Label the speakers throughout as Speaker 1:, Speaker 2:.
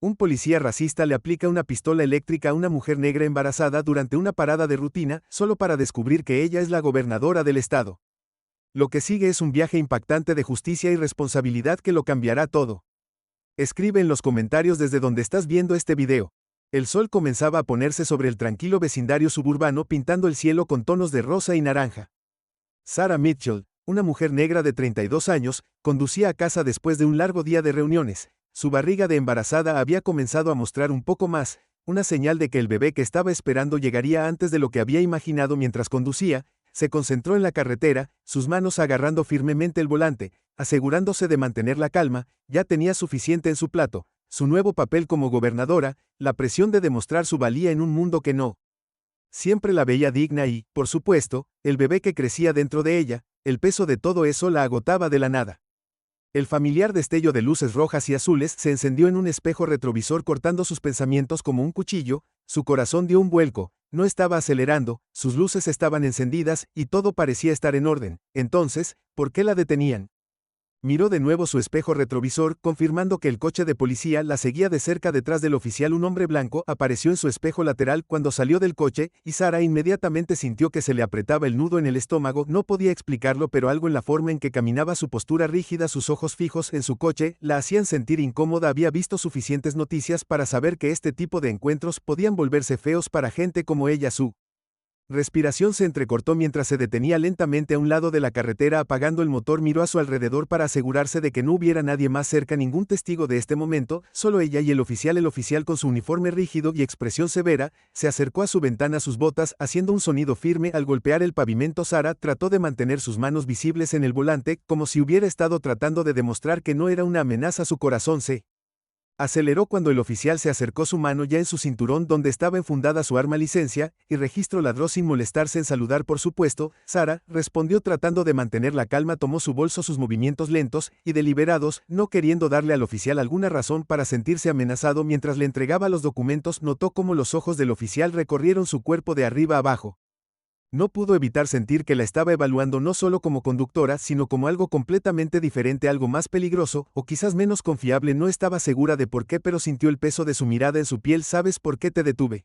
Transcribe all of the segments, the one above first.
Speaker 1: Un policía racista le aplica una pistola eléctrica a una mujer negra embarazada durante una parada de rutina, solo para descubrir que ella es la gobernadora del estado. Lo que sigue es un viaje impactante de justicia y responsabilidad que lo cambiará todo. Escribe en los comentarios desde donde estás viendo este video. El sol comenzaba a ponerse sobre el tranquilo vecindario suburbano, pintando el cielo con tonos de rosa y naranja. Sarah Mitchell, una mujer negra de 32 años, conducía a casa después de un largo día de reuniones. Su barriga de embarazada había comenzado a mostrar un poco más, una señal de que el bebé que estaba esperando llegaría antes de lo que había imaginado mientras conducía. Se concentró en la carretera, sus manos agarrando firmemente el volante, asegurándose de mantener la calma. Ya tenía suficiente en su plato, su nuevo papel como gobernadora, la presión de demostrar su valía en un mundo que no siempre la veía digna y, por supuesto, el bebé que crecía dentro de ella. El peso de todo eso la agotaba de la nada. El familiar destello de luces rojas y azules se encendió en un espejo retrovisor, cortando sus pensamientos como un cuchillo. Su corazón dio un vuelco, no estaba acelerando, sus luces estaban encendidas y todo parecía estar en orden. Entonces, ¿por qué la detenían? Miró de nuevo su espejo retrovisor, confirmando que el coche de policía la seguía de cerca. Detrás del oficial un hombre blanco apareció en su espejo lateral cuando salió del coche, y Sarah inmediatamente sintió que se le apretaba el nudo en el estómago. No podía explicarlo, pero algo en la forma en que caminaba, su postura rígida, sus ojos fijos en su coche, la hacían sentir incómoda. Había visto suficientes noticias para saber que este tipo de encuentros podían volverse feos para gente como ella. Su respiración se entrecortó mientras se detenía lentamente a un lado de la carretera. Apagando el motor, miró a su alrededor para asegurarse de que no hubiera nadie más cerca, ningún testigo de este momento, solo ella y el oficial. El oficial, con su uniforme rígido y expresión severa, se acercó a su ventana, sus botas haciendo un sonido firme al golpear el pavimento. Sarah trató de mantener sus manos visibles en el volante, como si hubiera estado tratando de demostrar que no era una amenaza. Su corazón se aceleró cuando el oficial se acercó, su mano ya en su cinturón donde estaba enfundada su arma. Licencia y registro, ladró sin molestarse en saludar. Por supuesto, Sarah respondió tratando de mantener la calma. Tomó su bolso, sus movimientos lentos y deliberados, no queriendo darle al oficial alguna razón para sentirse amenazado. Mientras le entregaba los documentos, notó cómo los ojos del oficial recorrieron su cuerpo de arriba a abajo. No pudo evitar sentir que la estaba evaluando, no solo como conductora, sino como algo completamente diferente, algo más peligroso, o quizás menos confiable. No estaba segura de por qué, pero sintió el peso de su mirada en su piel. ¿Sabes por qué te detuve?,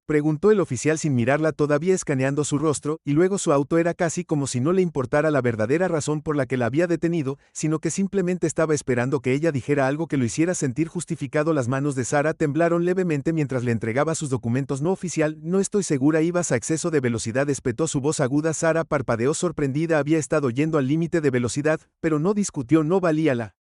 Speaker 1: preguntó el oficial sin mirarla, todavía escaneando su rostro, y luego su auto. Era casi como si no le importara la verdadera razón por la que la había detenido, sino que simplemente estaba esperando que ella dijera algo que lo hiciera sentir justificado. Las manos de Sarah temblaron levemente mientras le entregaba sus documentos. No, oficial, no estoy segura, ibas a exceso de velocidad, espetó su voz aguda. Sarah parpadeó sorprendida, había estado yendo al límite de velocidad, pero no discutió, no valía la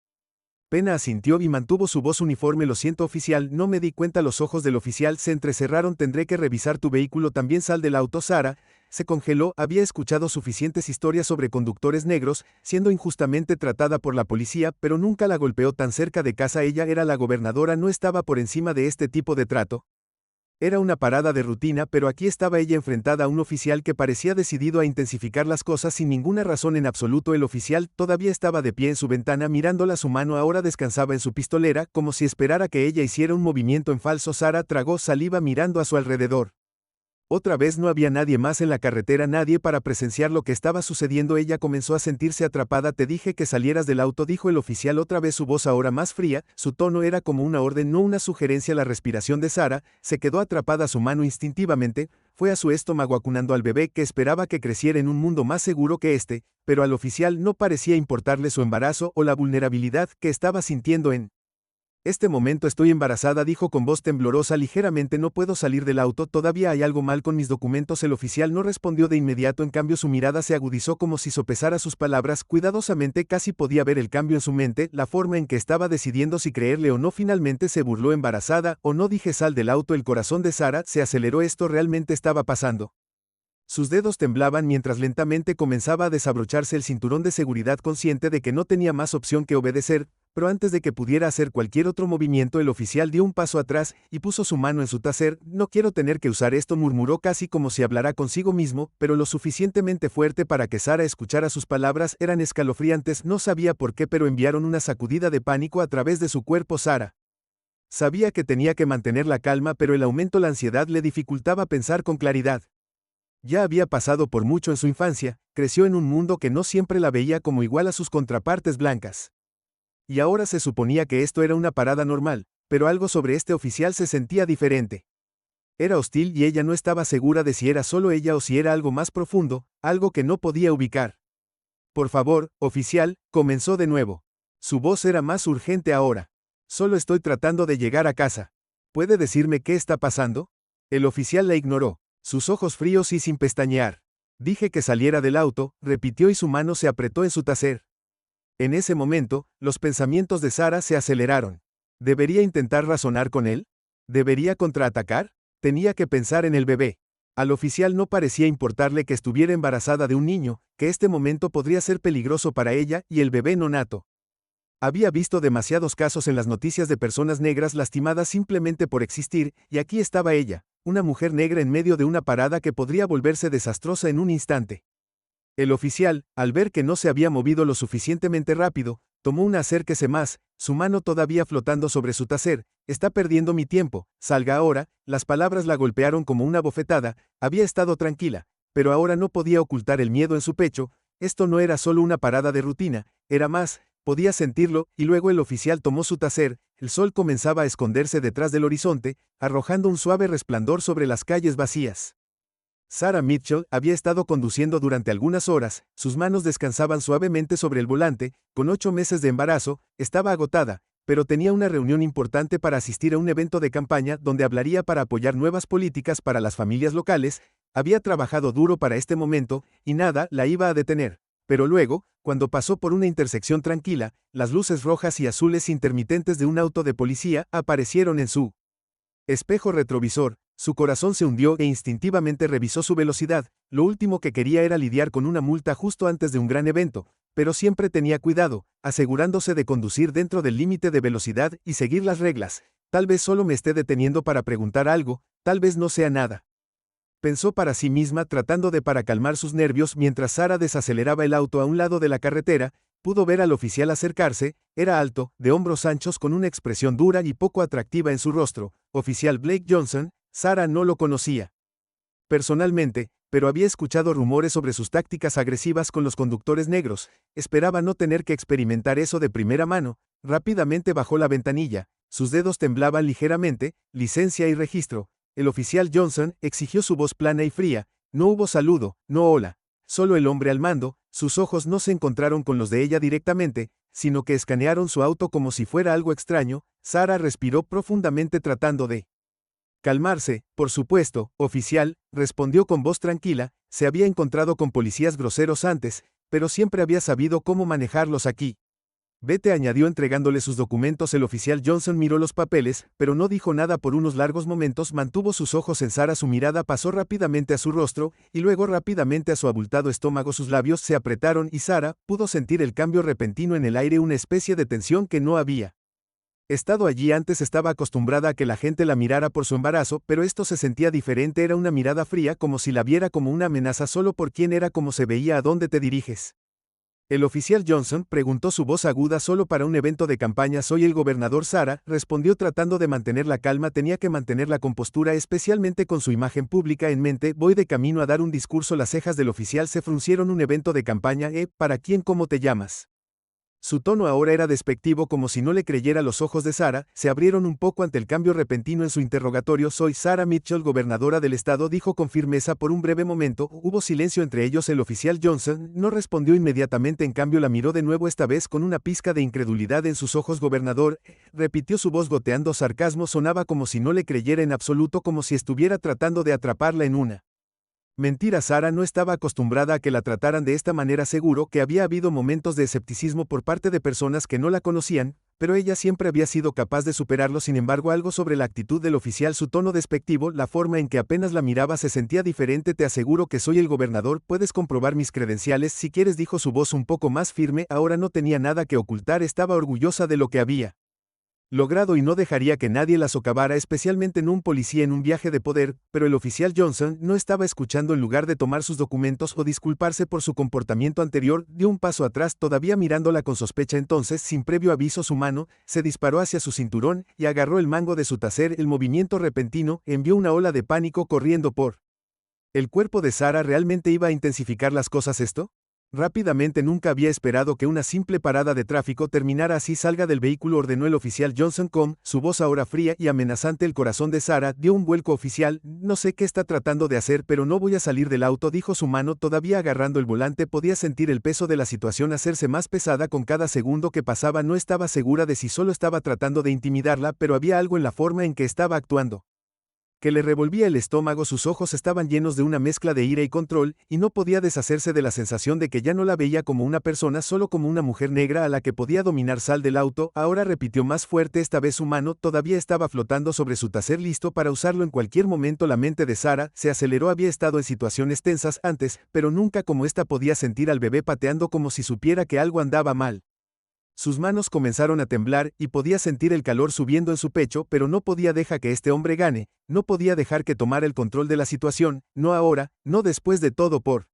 Speaker 1: pena, asintió y mantuvo su voz uniforme. Lo siento, oficial, no me di cuenta. Los ojos del oficial se entrecerraron. Tendré que revisar tu vehículo también. Sal del auto. Sarah se congeló. Había escuchado suficientes historias sobre conductores negros siendo injustamente tratada por la policía, pero nunca la golpeó tan cerca de casa. Ella era la gobernadora, no estaba por encima de este tipo de trato. Era una parada de rutina, pero aquí estaba ella enfrentada a un oficial que parecía decidido a intensificar las cosas sin ninguna razón en absoluto. El oficial todavía estaba de pie en su ventana mirándola. Su mano ahora descansaba en su pistolera, como si esperara que ella hiciera un movimiento en falso. Sarah tragó saliva mirando a su alrededor. Otra vez no había nadie más en la carretera, nadie para presenciar lo que estaba sucediendo. Ella comenzó a sentirse atrapada. Te dije que salieras del auto, dijo el oficial, otra vez su voz ahora más fría. Su tono era como una orden, no una sugerencia. La respiración de Sarah se quedó atrapada. Su mano instintivamente fue a su estómago, acunando al bebé que esperaba que creciera en un mundo más seguro que este, pero al oficial no parecía importarle su embarazo o la vulnerabilidad que estaba sintiendo en este momento. Estoy embarazada, dijo con voz temblorosa. Ligeramente no puedo salir del auto, todavía hay algo mal con mis documentos. El oficial no respondió de inmediato, en cambio su mirada se agudizó como si sopesara sus palabras cuidadosamente. Casi podía ver el cambio en su mente, la forma en que estaba decidiendo si creerle o no. Finalmente se burló. ¿Embarazada o no?, dije. Sal del auto. El corazón de Sarah se aceleró. Esto realmente estaba pasando. Sus dedos temblaban mientras lentamente comenzaba a desabrocharse el cinturón de seguridad, consciente de que no tenía más opción que obedecer. Pero antes de que pudiera hacer cualquier otro movimiento, el oficial dio un paso atrás y puso su mano en su taser. No quiero tener que usar esto, murmuró casi como si hablara consigo mismo, pero lo suficientemente fuerte para que Sarah escuchara. Sus palabras eran escalofriantes, no sabía por qué, pero enviaron una sacudida de pánico a través de su cuerpo. Sarah sabía que tenía que mantener la calma, pero el aumento, la ansiedad le dificultaba pensar con claridad. Ya había pasado por mucho en su infancia, creció en un mundo que no siempre la veía como igual a sus contrapartes blancas. Y ahora se suponía que esto era una parada normal, Pero algo sobre este oficial se sentía diferente. Era hostil y ella no estaba segura de si era solo ella o si era algo más profundo, algo que no podía ubicar. Por favor, oficial, comenzó de nuevo. Su voz era más urgente ahora. Solo estoy tratando de llegar a casa. ¿Puede decirme qué está pasando? El oficial la ignoró, sus ojos fríos y sin pestañear. Dije que saliera del auto, repitió y su mano se apretó en su taser. En ese momento, los pensamientos de Sara se aceleraron. ¿Debería intentar razonar con él? ¿Debería contraatacar? Tenía que pensar en el bebé. Al oficial no parecía importarle que estuviera embarazada de un niño, que este momento podría ser peligroso para ella y el bebé nonato. Había visto demasiados casos en las noticias de personas negras lastimadas simplemente por existir, y aquí estaba ella, una mujer negra en medio de una parada que podría volverse desastrosa en un instante. El oficial, al ver que no se había movido lo suficientemente rápido, tomó un acérquese más, su mano todavía flotando sobre su taser. Está perdiendo mi tiempo, salga ahora. Las palabras la golpearon como una bofetada. Había estado tranquila, pero ahora no podía ocultar el miedo en su pecho. Esto no era solo una parada de rutina, era más, podía sentirlo, y luego el oficial tomó su taser. El sol comenzaba a esconderse detrás del horizonte, arrojando un suave resplandor sobre las calles vacías. Sarah Mitchell había estado conduciendo durante algunas horas, sus manos descansaban suavemente sobre el volante. Con 8 meses de embarazo, estaba agotada, pero tenía una reunión importante para asistir a un evento de campaña donde hablaría para apoyar nuevas políticas para las familias locales. Había trabajado duro para este momento, y nada la iba a detener. Pero luego, cuando pasó por una intersección tranquila, las luces rojas y azules intermitentes de un auto de policía aparecieron en su espejo retrovisor. Su corazón se hundió e instintivamente revisó su velocidad. Lo último que quería era lidiar con una multa justo antes de un gran evento, pero siempre tenía cuidado, asegurándose de conducir dentro del límite de velocidad y seguir las reglas. Tal vez solo me esté deteniendo para preguntar algo, tal vez no sea nada. Pensó para sí misma tratando de calmar sus nervios mientras Sara desaceleraba el auto a un lado de la carretera. Pudo ver al oficial acercarse. Era alto, de hombros anchos con una expresión dura y poco atractiva en su rostro. Oficial Blake Johnson. Sara no lo conocía personalmente, pero había escuchado rumores sobre sus tácticas agresivas con los conductores negros. Esperaba no tener que experimentar eso de primera mano. Rápidamente bajó la ventanilla, sus dedos temblaban ligeramente. Licencia y registro. El oficial Johnson exigió su voz plana y fría. No hubo saludo, no hola. Solo el hombre al mando. Sus ojos no se encontraron con los de ella directamente, sino que escanearon su auto como si fuera algo extraño. Sara respiró profundamente tratando de calmarse. Por supuesto, oficial, respondió con voz tranquila. Se había encontrado con policías groseros antes, pero siempre había sabido cómo manejarlos aquí. Vete, añadió entregándole sus documentos. El oficial Johnson miró los papeles, pero no dijo nada por unos largos momentos. Mantuvo sus ojos en Sara. Su mirada pasó rápidamente a su rostro, y luego rápidamente a su abultado estómago. Sus labios se apretaron y Sara pudo sentir el cambio repentino en el aire, una especie de tensión que no había estado allí antes. Estaba acostumbrada a que la gente la mirara por su embarazo, pero esto se sentía diferente. Era una mirada fría, como si la viera como una amenaza solo por quién era. Como se veía. ¿A dónde te diriges? El oficial Johnson preguntó, su voz aguda. Solo para un evento de campaña. Soy el gobernador. Sara respondió tratando de mantener la calma. Tenía que mantener la compostura, especialmente con su imagen pública en mente. Voy de camino a dar un discurso. Las cejas del oficial se fruncieron. Un evento de campaña. ¿Para quién? ¿Cómo te llamas? Su tono ahora era despectivo, como si no le creyera. Los ojos de Sara se abrieron un poco ante el cambio repentino en su interrogatorio. Soy Sarah Mitchell, gobernadora del estado, dijo con firmeza. Por un breve momento, hubo silencio entre ellos. El oficial Johnson no respondió inmediatamente, en cambio la miró de nuevo, esta vez con una pizca de incredulidad en sus ojos. Gobernador, repitió, su voz goteando sarcasmo. Sonaba como si no le creyera en absoluto, como si estuviera tratando de atraparla en una mentira. Sara no estaba acostumbrada a que la trataran de esta manera. Seguro que había habido momentos de escepticismo por parte de personas que no la conocían, pero ella siempre había sido capaz de superarlo. Sin embargo, algo sobre la actitud del oficial, su tono despectivo, la forma en que apenas la miraba, se sentía diferente. Te aseguro que soy el gobernador, puedes comprobar mis credenciales si quieres, dijo, su voz un poco más firme. Ahora no tenía nada que ocultar, estaba orgullosa de lo que había logrado y no dejaría que nadie la socavara, especialmente en un policía en un viaje de poder. Pero el oficial Johnson no estaba escuchando. En lugar de tomar sus documentos o disculparse por su comportamiento anterior, dio un paso atrás, todavía mirándola con sospecha. Entonces, sin previo aviso, su mano se disparó hacia su cinturón y agarró el mango de su taser. El movimiento repentino envió una ola de pánico corriendo por el cuerpo de Sara. ¿Realmente iba a intensificar las cosas esto? Rápidamente, nunca había esperado que una simple parada de tráfico terminara así. Salga del vehículo, ordenó el oficial Johnson con su voz ahora fría y amenazante. El corazón de Sarah dio un vuelco. Oficial, no sé qué está tratando de hacer, pero no voy a salir del auto, dijo, su mano todavía agarrando el volante. Podía sentir el peso de la situación hacerse más pesada con cada segundo que pasaba. No estaba segura de si solo estaba tratando de intimidarla, pero había algo en la forma en que estaba actuando que le revolvía el estómago. Sus ojos estaban llenos de una mezcla de ira y control, y no podía deshacerse de la sensación de que ya no la veía como una persona, solo como una mujer negra a la que podía dominar. Sal del auto, ahora, repitió más fuerte. Esta vez su mano todavía estaba flotando sobre su taser, listo para usarlo en cualquier momento. La mente de Sarah se aceleró. Había estado en situaciones tensas antes, pero nunca como esta. Podía sentir al bebé pateando como si supiera que algo andaba mal. Sus manos comenzaron a temblar y podía sentir el calor subiendo en su pecho, pero no podía dejar que este hombre gane, no podía dejar que tomara el control de la situación, no ahora, no después de todo por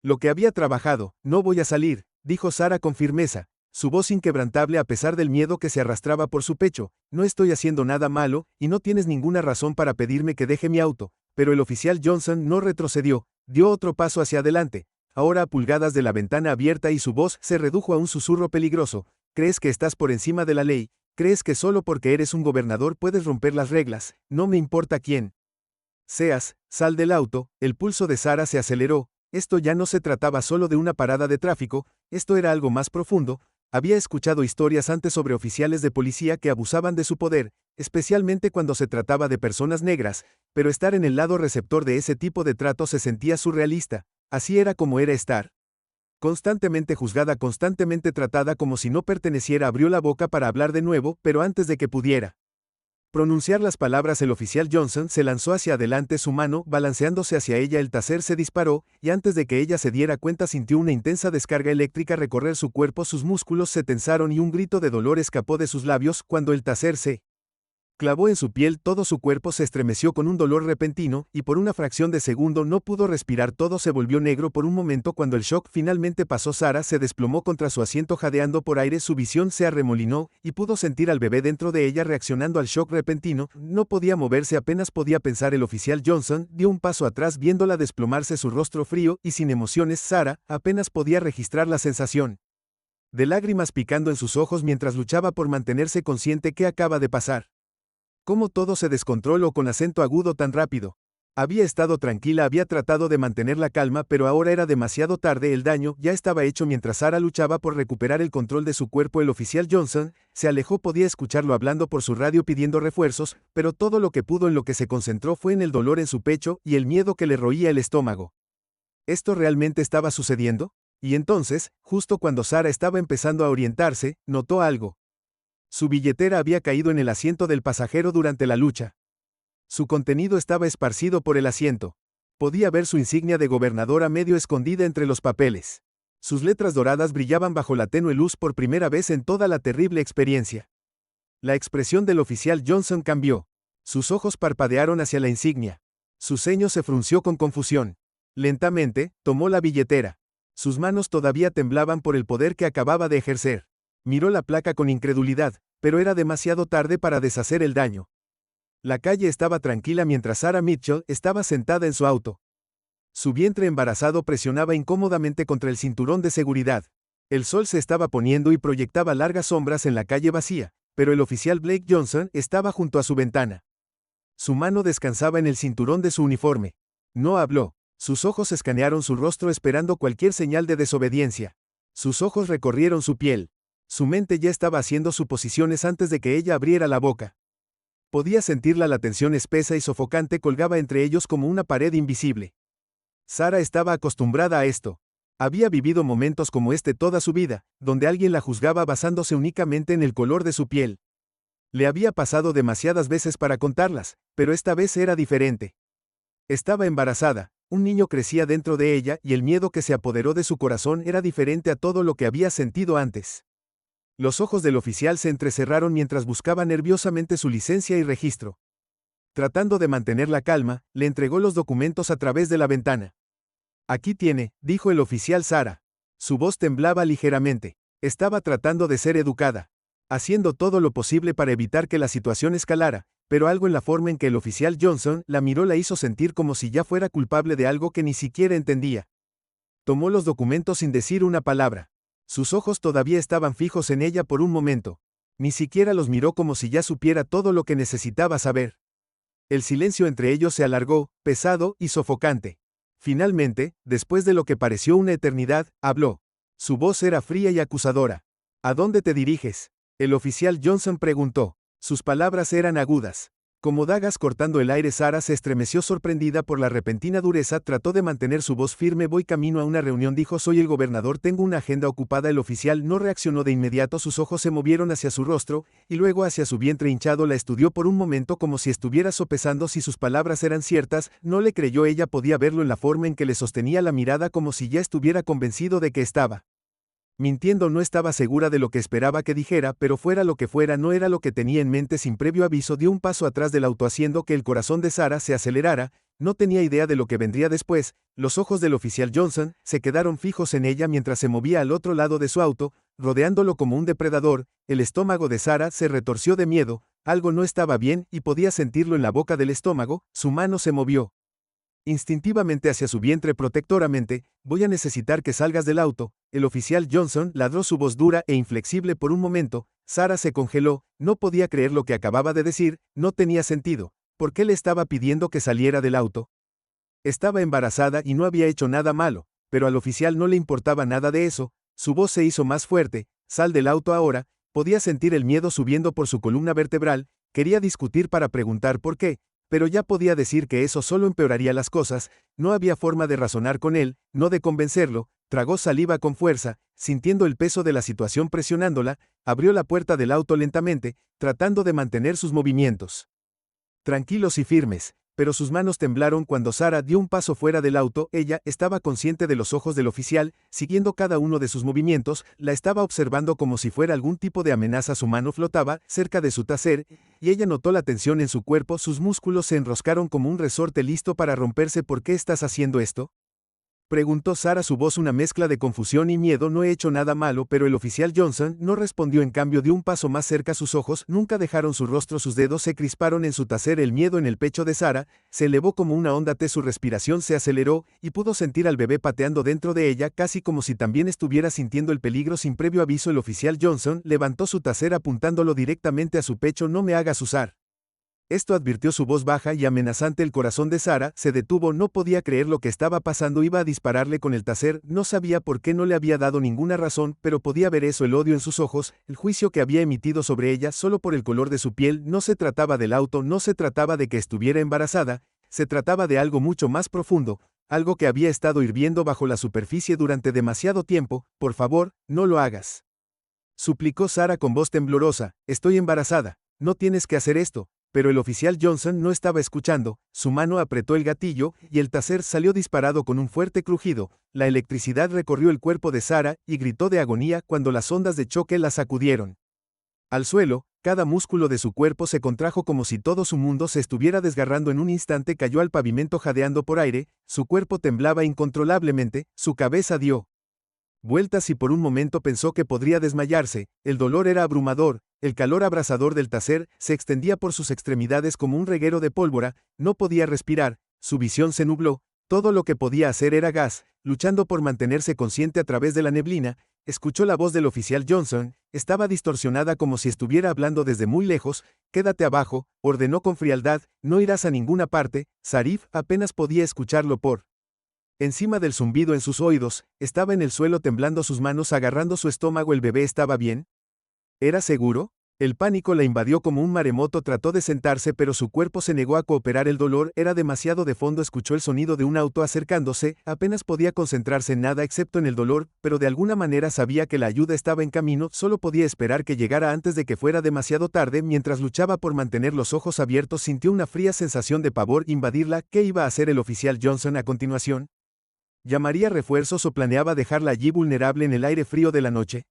Speaker 1: lo que había trabajado. No voy a salir, dijo Sarah con firmeza, su voz inquebrantable a pesar del miedo que se arrastraba por su pecho. No estoy haciendo nada malo, y no tienes ninguna razón para pedirme que deje mi auto. Pero el oficial Johnson no retrocedió, dio otro paso hacia adelante, ahora a pulgadas de la ventana abierta, y su voz se redujo a un susurro peligroso. ¿Crees que estás por encima de la ley? ¿Crees que solo porque eres un gobernador puedes romper las reglas? No me importa quién seas, sal del auto. El pulso de Sarah se aceleró. Esto ya no se trataba solo de una parada de tráfico, esto era algo más profundo. Había escuchado historias antes sobre oficiales de policía que abusaban de su poder, especialmente cuando se trataba de personas negras, pero estar en el lado receptor de ese tipo de trato se sentía surrealista. Así era como era estar constantemente juzgada, constantemente tratada como si no perteneciera. Abrió la boca para hablar de nuevo, pero antes de que pudiera pronunciar las palabras, el oficial Johnson se lanzó hacia adelante, su mano balanceándose hacia ella. El taser se disparó, y antes de que ella se diera cuenta sintió una intensa descarga eléctrica recorrer su cuerpo. Sus músculos se tensaron y un grito de dolor escapó de sus labios. Cuando el taser se clavó en su piel, todo su cuerpo se estremeció con un dolor repentino, y por una fracción de segundo no pudo respirar. Todo se volvió negro por un momento. Cuando el shock finalmente pasó, Sarah se desplomó contra su asiento jadeando por aire. Su visión se arremolinó, y pudo sentir al bebé dentro de ella reaccionando al shock repentino. No podía moverse, apenas podía pensar. El oficial Johnson dio un paso atrás viéndola desplomarse, su rostro frío y sin emociones. Sarah apenas podía registrar la sensación de lágrimas picando en sus ojos mientras luchaba por mantenerse consciente. ¿Qué acaba de pasar? Cómo todo se descontroló con acento agudo tan rápido. Había estado tranquila, había tratado de mantener la calma, pero ahora era demasiado tarde. El daño ya estaba hecho. Mientras Sarah luchaba por recuperar el control de su cuerpo, el oficial Johnson se alejó. Podía escucharlo hablando por su radio pidiendo refuerzos, pero todo lo que pudo, en lo que se concentró, fue en el dolor en su pecho y el miedo que le roía el estómago. ¿Esto realmente estaba sucediendo? Y entonces, justo cuando Sarah estaba empezando a orientarse, notó algo. Su billetera había caído en el asiento del pasajero durante la lucha. Su contenido estaba esparcido por el asiento. Podía ver su insignia de gobernadora medio escondida entre los papeles. Sus letras doradas brillaban bajo la tenue luz por primera vez en toda la terrible experiencia. La expresión del oficial Johnson cambió. Sus ojos parpadearon hacia la insignia. Su ceño se frunció con confusión. Lentamente, tomó la billetera. Sus manos todavía temblaban por el poder que acababa de ejercer. Miró la placa con incredulidad, pero era demasiado tarde para deshacer el daño. La calle estaba tranquila mientras Sarah Mitchell estaba sentada en su auto. Su vientre embarazado presionaba incómodamente contra el cinturón de seguridad. El sol se estaba poniendo y proyectaba largas sombras en la calle vacía, pero el oficial Blake Johnson estaba junto a su ventana. Su mano descansaba en el cinturón de su uniforme. No habló. Sus ojos escanearon su rostro esperando cualquier señal de desobediencia. Sus ojos recorrieron su piel. Su mente ya estaba haciendo suposiciones antes de que ella abriera la boca. Podía sentirla, la tensión espesa y sofocante colgaba entre ellos como una pared invisible. Sarah estaba acostumbrada a esto. Había vivido momentos como este toda su vida, donde alguien la juzgaba basándose únicamente en el color de su piel. Le había pasado demasiadas veces para contarlas, pero esta vez era diferente. Estaba embarazada, un niño crecía dentro de ella y el miedo que se apoderó de su corazón era diferente a todo lo que había sentido antes. Los ojos del oficial se entrecerraron mientras buscaba nerviosamente su licencia y registro. Tratando de mantener la calma, le entregó los documentos a través de la ventana. Aquí tiene, dijo el oficial Sarah. Su voz temblaba ligeramente. Estaba tratando de ser educada, haciendo todo lo posible para evitar que la situación escalara, pero algo en la forma en que el oficial Johnson la miró la hizo sentir como si ya fuera culpable de algo que ni siquiera entendía. Tomó los documentos sin decir una palabra. Sus ojos todavía estaban fijos en ella por un momento. Ni siquiera los miró como si ya supiera todo lo que necesitaba saber. El silencio entre ellos se alargó, pesado y sofocante. Finalmente, después de lo que pareció una eternidad, habló. Su voz era fría y acusadora. ¿A dónde te diriges? El oficial Johnson preguntó. Sus palabras eran agudas. Como dagas cortando el aire, Sarah se estremeció sorprendida por la repentina dureza. Trató de mantener su voz firme. Voy camino a una reunión, dijo. Soy el gobernador, tengo una agenda ocupada. El oficial no reaccionó de inmediato. Sus ojos se movieron hacia su rostro, y luego hacia su vientre hinchado. La estudió por un momento como si estuviera sopesando si sus palabras eran ciertas. No le creyó. Ella podía verlo en la forma en que le sostenía la mirada, como si ya estuviera convencido de que estaba mintiendo. No estaba segura de lo que esperaba que dijera, pero fuera lo que fuera, no era lo que tenía en mente. Sin previo aviso dio un paso atrás del auto, haciendo que el corazón de Sarah se acelerara. No tenía idea de lo que vendría después. Los ojos del oficial Johnson se quedaron fijos en ella mientras se movía al otro lado de su auto, rodeándolo como un depredador. El estómago de Sarah se retorció de miedo. Algo no estaba bien, y podía sentirlo en la boca del estómago. Su mano se movió instintivamente hacia su vientre protectoramente. Voy a necesitar que salgas del auto. El oficial Johnson ladró, su voz dura e inflexible. Por un momento, Sarah se congeló. No podía creer lo que acababa de decir. No tenía sentido. ¿Por qué le estaba pidiendo que saliera del auto? Estaba embarazada y no había hecho nada malo, pero al oficial no le importaba nada de eso. Su voz se hizo más fuerte. Sal del auto ahora. Podía sentir el miedo subiendo por su columna vertebral. Quería discutir para preguntar por qué, pero ya podía decir que eso solo empeoraría las cosas. No había forma de razonar con él, no de convencerlo. Tragó saliva con fuerza, sintiendo el peso de la situación presionándola. Abrió la puerta del auto lentamente, tratando de mantener sus movimientos tranquilos y firmes, pero sus manos temblaron cuando Sarah dio un paso fuera del auto. Ella estaba consciente de los ojos del oficial, siguiendo cada uno de sus movimientos. La estaba observando como si fuera algún tipo de amenaza. Su mano flotaba cerca de su taser, y ella notó la tensión en su cuerpo. Sus músculos se enroscaron como un resorte listo para romperse. ¿Por qué estás haciendo esto?, preguntó Sarah, su voz una mezcla de confusión y miedo. No he hecho nada malo, pero el oficial Johnson no respondió. En cambio, dio un paso más cerca. Sus ojos nunca dejaron su rostro. Sus dedos se crisparon en su taser. El miedo en el pecho de Sarah se elevó como una onda. Su respiración se aceleró, y pudo sentir al bebé pateando dentro de ella, casi como si también estuviera sintiendo el peligro. Sin previo aviso, el oficial Johnson levantó su taser apuntándolo directamente a su pecho. No me hagas usar esto, advirtió, su voz baja y amenazante. El corazón de Sarah se detuvo. No podía creer lo que estaba pasando. Iba a dispararle con el taser. No sabía por qué, no le había dado ninguna razón, pero podía ver eso, el odio en sus ojos, el juicio que había emitido sobre ella solo por el color de su piel. No se trataba del auto, no se trataba de que estuviera embarazada, se trataba de algo mucho más profundo, algo que había estado hirviendo bajo la superficie durante demasiado tiempo. Por favor, no lo hagas, suplicó Sarah con voz temblorosa. Estoy embarazada. No tienes que hacer esto. Pero el oficial Johnson no estaba escuchando. Su mano apretó el gatillo, y el taser salió disparado con un fuerte crujido. La electricidad recorrió el cuerpo de Sarah, y gritó de agonía cuando las ondas de choque la sacudieron al suelo. Cada músculo de su cuerpo se contrajo como si todo su mundo se estuviera desgarrando. En un instante cayó al pavimento jadeando por aire. Su cuerpo temblaba incontrolablemente. Su cabeza dio vueltas y por un momento pensó que podría desmayarse. El dolor era abrumador. El calor abrasador del taser se extendía por sus extremidades como un reguero de pólvora. No podía respirar. Su visión se nubló. Todo lo que podía hacer era gas, luchando por mantenerse consciente a través de la neblina. Escuchó la voz del oficial Johnson. Estaba distorsionada como si estuviera hablando desde muy lejos. Quédate abajo, ordenó con frialdad. No irás a ninguna parte. Sarif apenas podía escucharlo por encima del zumbido en sus oídos. Estaba en el suelo temblando, sus manos agarrando su estómago. ¿El bebé estaba bien? ¿Era seguro? El pánico la invadió como un maremoto. Trató de sentarse, pero su cuerpo se negó a cooperar. El dolor era demasiado de fondo. Escuchó el sonido de un auto acercándose. Apenas podía concentrarse en nada excepto en el dolor, pero de alguna manera sabía que la ayuda estaba en camino. Solo podía esperar que llegara antes de que fuera demasiado tarde. Mientras luchaba por mantener los ojos abiertos, sintió una fría sensación de pavor invadirla. ¿Qué iba a hacer el oficial Johnson a continuación? ¿Llamaría refuerzos o planeaba dejarla allí vulnerable en el aire frío de la noche?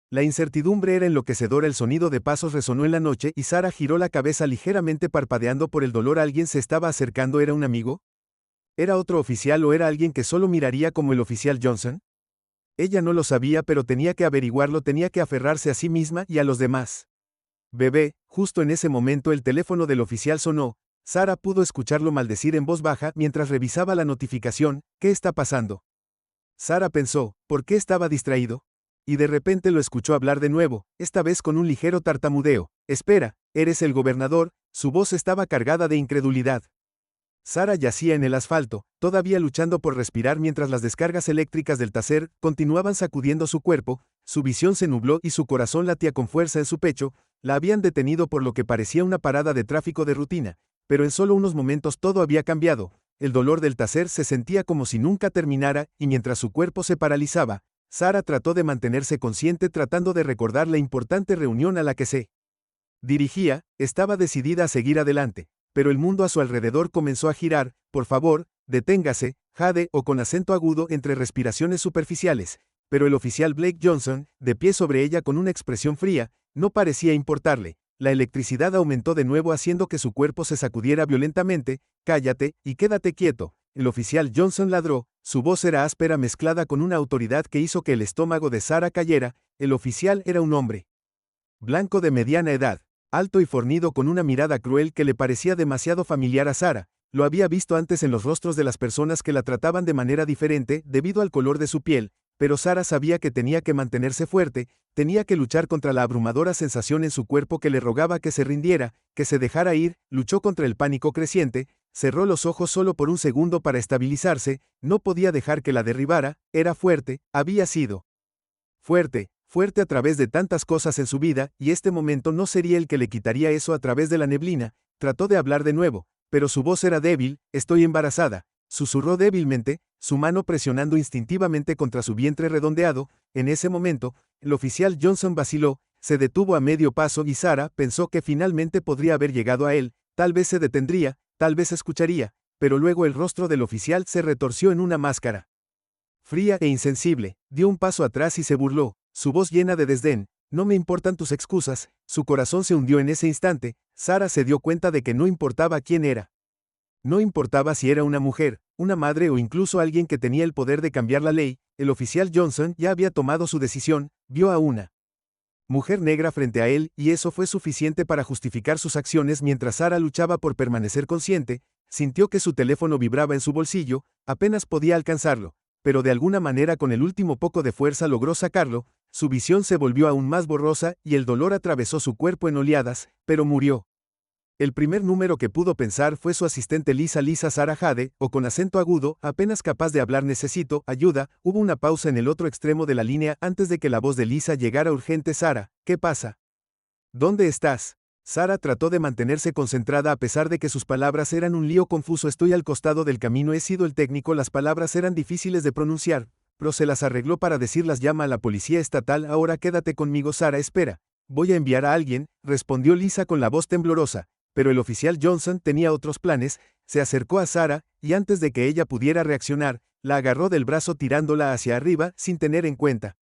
Speaker 1: La incertidumbre era enloquecedora. El sonido de pasos resonó en la noche, y Sarah giró la cabeza ligeramente, parpadeando por el dolor. ¿Alguien se estaba acercando? ¿Era un amigo? ¿Era otro oficial o era alguien que solo miraría como el oficial Johnson? Ella no lo sabía, pero tenía que averiguarlo. Tenía que aferrarse a sí misma y a los demás. Bebé. Justo en ese momento el teléfono del oficial sonó. Sarah pudo escucharlo maldecir en voz baja mientras revisaba la notificación. ¿Qué está pasando? Sara pensó, ¿por qué estaba distraído? Y de repente lo escuchó hablar de nuevo, esta vez con un ligero tartamudeo. Espera, ¿eres el gobernador? Su voz estaba cargada de incredulidad. Sara yacía en el asfalto, todavía luchando por respirar mientras las descargas eléctricas del taser continuaban sacudiendo su cuerpo, su visión se nubló y su corazón latía con fuerza en su pecho. La habían detenido por lo que parecía una parada de tráfico de rutina, pero en solo unos momentos todo había cambiado. El dolor del taser se sentía como si nunca terminara, y mientras su cuerpo se paralizaba, Sara trató de mantenerse consciente tratando de recordar la importante reunión a la que se dirigía. Estaba decidida a seguir adelante, pero el mundo a su alrededor comenzó a girar. Por favor, deténgase, Jade, o con acento agudo entre respiraciones superficiales, pero el oficial Blake Johnson, de pie sobre ella con una expresión fría, no parecía importarle. La electricidad aumentó de nuevo haciendo que su cuerpo se sacudiera violentamente. Cállate, y quédate quieto. El oficial Johnson ladró, su voz era áspera mezclada con una autoridad que hizo que el estómago de Sara cayera. El oficial era un hombre blanco de mediana edad, alto y fornido con una mirada cruel que le parecía demasiado familiar a Sara. Lo había visto antes en los rostros de las personas que la trataban de manera diferente debido al color de su piel, pero Sara sabía que tenía que mantenerse fuerte, tenía que luchar contra la abrumadora sensación en su cuerpo que le rogaba que se rindiera, que se dejara ir. Luchó contra el pánico creciente, cerró los ojos solo por un segundo para estabilizarse, no podía dejar que la derribara. Era fuerte, había sido fuerte, fuerte a través de tantas cosas en su vida, y este momento no sería el que le quitaría eso. A través de la neblina, trató de hablar de nuevo, pero su voz era débil. Estoy embarazada, susurró débilmente, su mano presionando instintivamente contra su vientre redondeado. En ese momento, el oficial Johnson vaciló, se detuvo a medio paso y Sara pensó que finalmente podría haber llegado a él, tal vez se detendría, tal vez escucharía, pero luego el rostro del oficial se retorció en una máscara fría e insensible. Dio un paso atrás y se burló, su voz llena de desdén. No me importan tus excusas. Su corazón se hundió en ese instante. Sara se dio cuenta de que no importaba quién era. No importaba si era una mujer, una madre o incluso alguien que tenía el poder de cambiar la ley. El oficial Johnson ya había tomado su decisión. Vio a una mujer negra frente a él, y eso fue suficiente para justificar sus acciones. Mientras Sara luchaba por permanecer consciente, sintió que su teléfono vibraba en su bolsillo. Apenas podía alcanzarlo, pero de alguna manera con el último poco de fuerza logró sacarlo. Su visión se volvió aún más borrosa, y el dolor atravesó su cuerpo en oleadas, pero murió. El primer número que pudo pensar fue su asistente Lisa Sara Jade, o con acento agudo, apenas capaz de hablar. Necesito ayuda. Hubo una pausa en el otro extremo de la línea antes de que la voz de Lisa llegara urgente. Sara, ¿qué pasa? ¿Dónde estás? Sara trató de mantenerse concentrada a pesar de que sus palabras eran un lío confuso. Estoy al costado del camino. He sido el técnico. Las palabras eran difíciles de pronunciar, pero se las arregló para decirlas. Llama a la policía estatal. Ahora quédate conmigo. Sara, espera. Voy a enviar a alguien, respondió Lisa con la voz temblorosa. Pero el oficial Johnson tenía otros planes. Se acercó a Sara, y antes de que ella pudiera reaccionar, la agarró del brazo tirándola hacia arriba sin tener en cuenta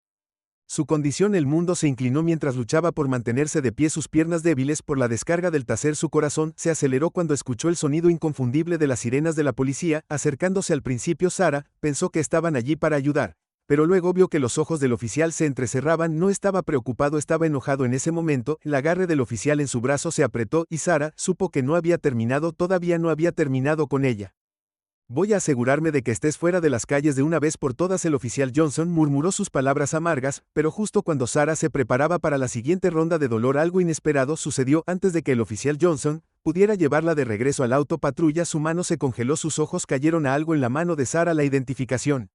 Speaker 1: su condición. El mundo se inclinó mientras luchaba por mantenerse de pie, sus piernas débiles por la descarga del taser. Su corazón se aceleró cuando escuchó el sonido inconfundible de las sirenas de la policía acercándose. Al principio Sara pensó que estaban allí para ayudar, pero luego vio que los ojos del oficial se entrecerraban. No estaba preocupado, estaba enojado. En ese momento, el agarre del oficial en su brazo se apretó y Sara supo que no había terminado, todavía no había terminado con ella. Voy a asegurarme de que estés fuera de las calles de una vez por todas. El oficial Johnson murmuró sus palabras amargas, pero justo cuando Sara se preparaba para la siguiente ronda de dolor, algo inesperado sucedió. Antes de que el oficial Johnson pudiera llevarla de regreso al auto patrulla, su mano se congeló, sus ojos cayeron a algo en la mano de Sara. La identificación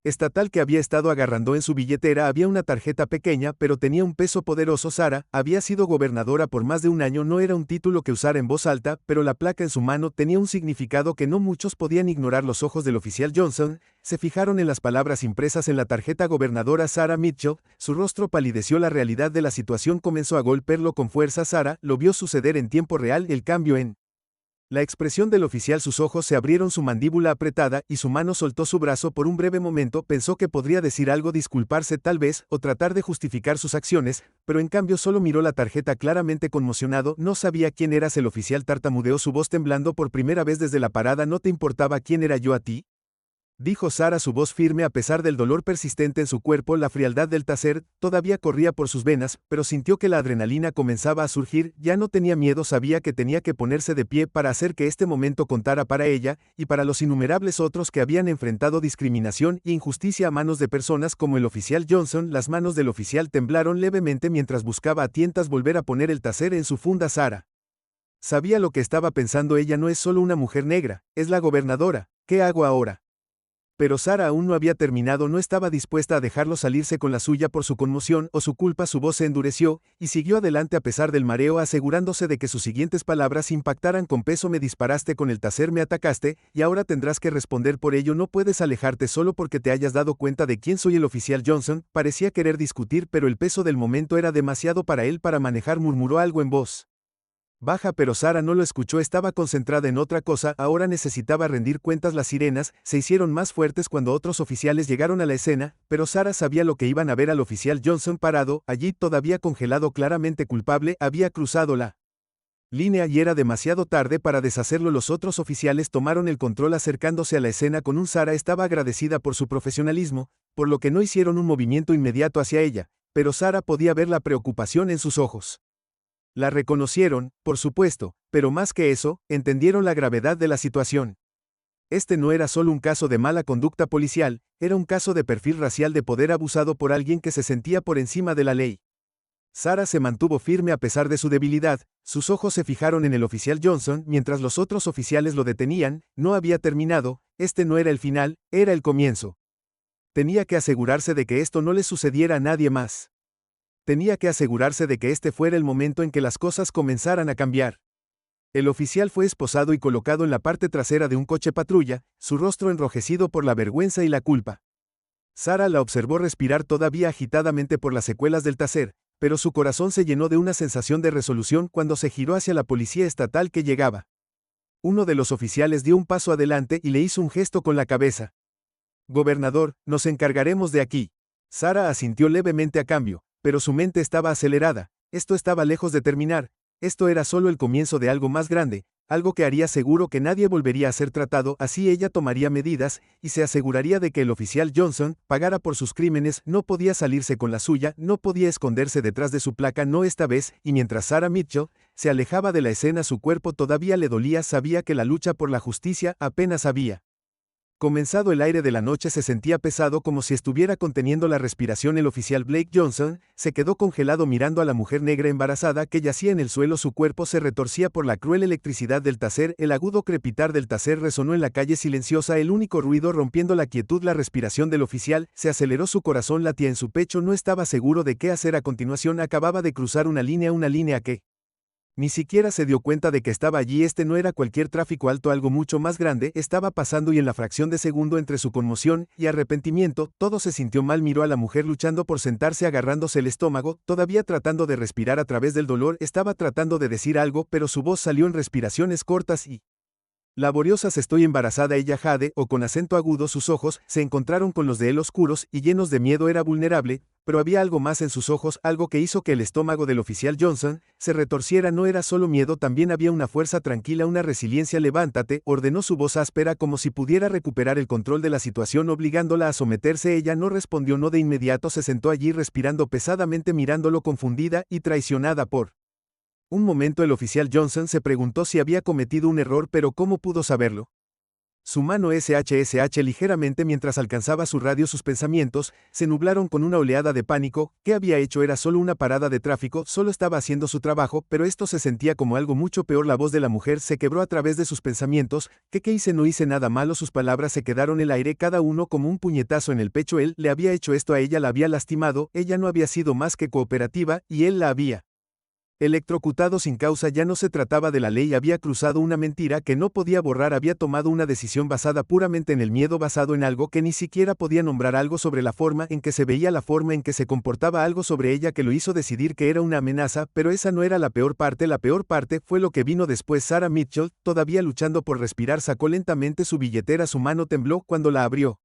Speaker 1: estatal que había estado agarrando en su billetera. Había una tarjeta pequeña, pero tenía un peso poderoso. Sara había sido gobernadora por más de un año. No era un título que usara en voz alta, pero la placa en su mano tenía un significado que no muchos podían ignorar. Los ojos del oficial Johnson se fijaron en las palabras impresas en la tarjeta: gobernadora Sara Mitchell. Su rostro palideció. La realidad de la situación comenzó a golpearlo con fuerza. Sara lo vio suceder en tiempo real, el cambio en la expresión del oficial. Sus ojos se abrieron, su mandíbula apretada, y su mano soltó su brazo. Por un breve momento pensó que podría decir algo, disculparse tal vez, o tratar de justificar sus acciones, pero en cambio solo miró la tarjeta claramente conmocionado. No sabía quién eras. El oficial tartamudeó, su voz temblando por primera vez desde la parada. ¿No te importaba quién era yo a ti? dijo Sara, su voz firme a pesar del dolor persistente en su cuerpo. La frialdad del taser todavía corría por sus venas, pero sintió que la adrenalina comenzaba a surgir. Ya no tenía miedo, sabía que tenía que ponerse de pie para hacer que este momento contara para ella, y para los innumerables otros que habían enfrentado discriminación e injusticia a manos de personas como el oficial Johnson. Las manos del oficial temblaron levemente mientras buscaba a tientas volver a poner el taser en su funda. Sara sabía lo que estaba pensando. Ella no es solo una mujer negra, es la gobernadora. ¿Qué hago ahora? Pero Sara aún no había terminado, no estaba dispuesta a dejarlo salirse con la suya por su conmoción o su culpa. Su voz se endureció, y siguió adelante a pesar del mareo, asegurándose de que sus siguientes palabras impactaran con peso. Me disparaste con el taser, me atacaste, y ahora tendrás que responder por ello. No puedes alejarte solo porque te hayas dado cuenta de quién soy. El oficial Johnson parecía querer discutir, pero el peso del momento era demasiado para él para manejar. Murmuró algo en voz baja, pero Sara no lo escuchó, estaba concentrada en otra cosa. Ahora necesitaba rendir cuentas. Las sirenas se hicieron más fuertes cuando otros oficiales llegaron a la escena, pero Sara sabía lo que iban a ver: al oficial Johnson parado allí, todavía congelado, claramente culpable. Había cruzado la línea y era demasiado tarde para deshacerlo. Los otros oficiales tomaron el control acercándose a la escena con un Sara estaba agradecida por su profesionalismo, por lo que no hicieron un movimiento inmediato hacia ella, pero Sara podía ver la preocupación en sus ojos. La reconocieron, por supuesto, pero más que eso, entendieron la gravedad de la situación. Este no era solo un caso de mala conducta policial, era un caso de perfil racial, de poder abusado por alguien que se sentía por encima de la ley. Sara se mantuvo firme a pesar de su debilidad. Sus ojos se fijaron en el oficial Johnson mientras los otros oficiales lo detenían. No había terminado, este no era el final, era el comienzo. Tenía que asegurarse de que esto no le sucediera a nadie más. Tenía que asegurarse de que este fuera el momento en que las cosas comenzaran a cambiar. El oficial fue esposado y colocado en la parte trasera de un coche patrulla, su rostro enrojecido por la vergüenza y la culpa. Sara la observó respirar, todavía agitadamente por las secuelas del taser, pero su corazón se llenó de una sensación de resolución cuando se giró hacia la policía estatal que llegaba. Uno de los oficiales dio un paso adelante y le hizo un gesto con la cabeza. Gobernador, nos encargaremos de aquí. Sara asintió levemente a cambio, pero su mente estaba acelerada. Esto estaba lejos de terminar. Esto era solo el comienzo de algo más grande, algo que haría seguro que nadie volvería a ser tratado así. Ella tomaría medidas, y se aseguraría de que el oficial Johnson pagara por sus crímenes. No podía salirse con la suya, no podía esconderse detrás de su placa, no esta vez. Y mientras Sara Mitchell se alejaba de la escena, su cuerpo todavía le dolía. Sabía que la lucha por la justicia apenas había comenzado. El aire de la noche se sentía pesado, como si estuviera conteniendo la respiración. El oficial Blake Johnson se quedó congelado mirando a la mujer negra embarazada que yacía en el suelo. Su cuerpo se retorcía por la cruel electricidad del taser. El agudo crepitar del taser resonó en la calle silenciosa, el único ruido rompiendo la quietud. La respiración del oficial se aceleró, su corazón latía en su pecho. No estaba seguro de qué hacer a continuación. Acababa de cruzar una línea que ni siquiera se dio cuenta de que estaba allí. Este no era cualquier tráfico alto, algo mucho más grande estaba pasando, y en la fracción de segundo entre su conmoción y arrepentimiento, todo se sintió mal. Miró a la mujer luchando por sentarse, agarrándose el estómago, todavía tratando de respirar a través del dolor. Estaba tratando de decir algo, pero su voz salió en respiraciones cortas y laboriosas. Estoy embarazada. Ella jadeó con acento agudo. Sus ojos se encontraron con los de él, oscuros y llenos de miedo. Era vulnerable, pero había algo más en sus ojos, algo que hizo que el estómago del oficial Johnson se retorciera. No era solo miedo, también había una fuerza tranquila, una resiliencia. Levántate, ordenó su voz áspera, como si pudiera recuperar el control de la situación, obligándola a someterse. Ella no respondió, no de inmediato. Se sentó allí respirando pesadamente, mirándolo confundida y traicionada por un momento. El oficial Johnson se preguntó si había cometido un error, pero ¿cómo pudo saberlo? Su mano shsh ligeramente mientras alcanzaba su radio. Sus pensamientos se nublaron con una oleada de pánico. ¿Qué había hecho? Era solo una parada de tráfico, solo estaba haciendo su trabajo, pero esto se sentía como algo mucho peor. La voz de la mujer se quebró a través de sus pensamientos. ¿Qué hice? No hice nada malo. Sus palabras se quedaron en el aire, cada uno como un puñetazo en el pecho. Él le había hecho esto a ella, la había lastimado. Ella no había sido más que cooperativa, y él la había electrocutado sin causa. Ya no se trataba de la ley, había cruzado una mentira que no podía borrar. Había tomado una decisión basada puramente en el miedo, basado en algo que ni siquiera podía nombrar, algo sobre la forma en que se veía, la forma en que se comportaba, algo sobre ella que lo hizo decidir que era una amenaza. Pero esa no era la peor parte. La peor parte fue lo que vino después. Sara Mitchell, todavía luchando por respirar, sacó lentamente su billetera. Su mano tembló cuando la abrió.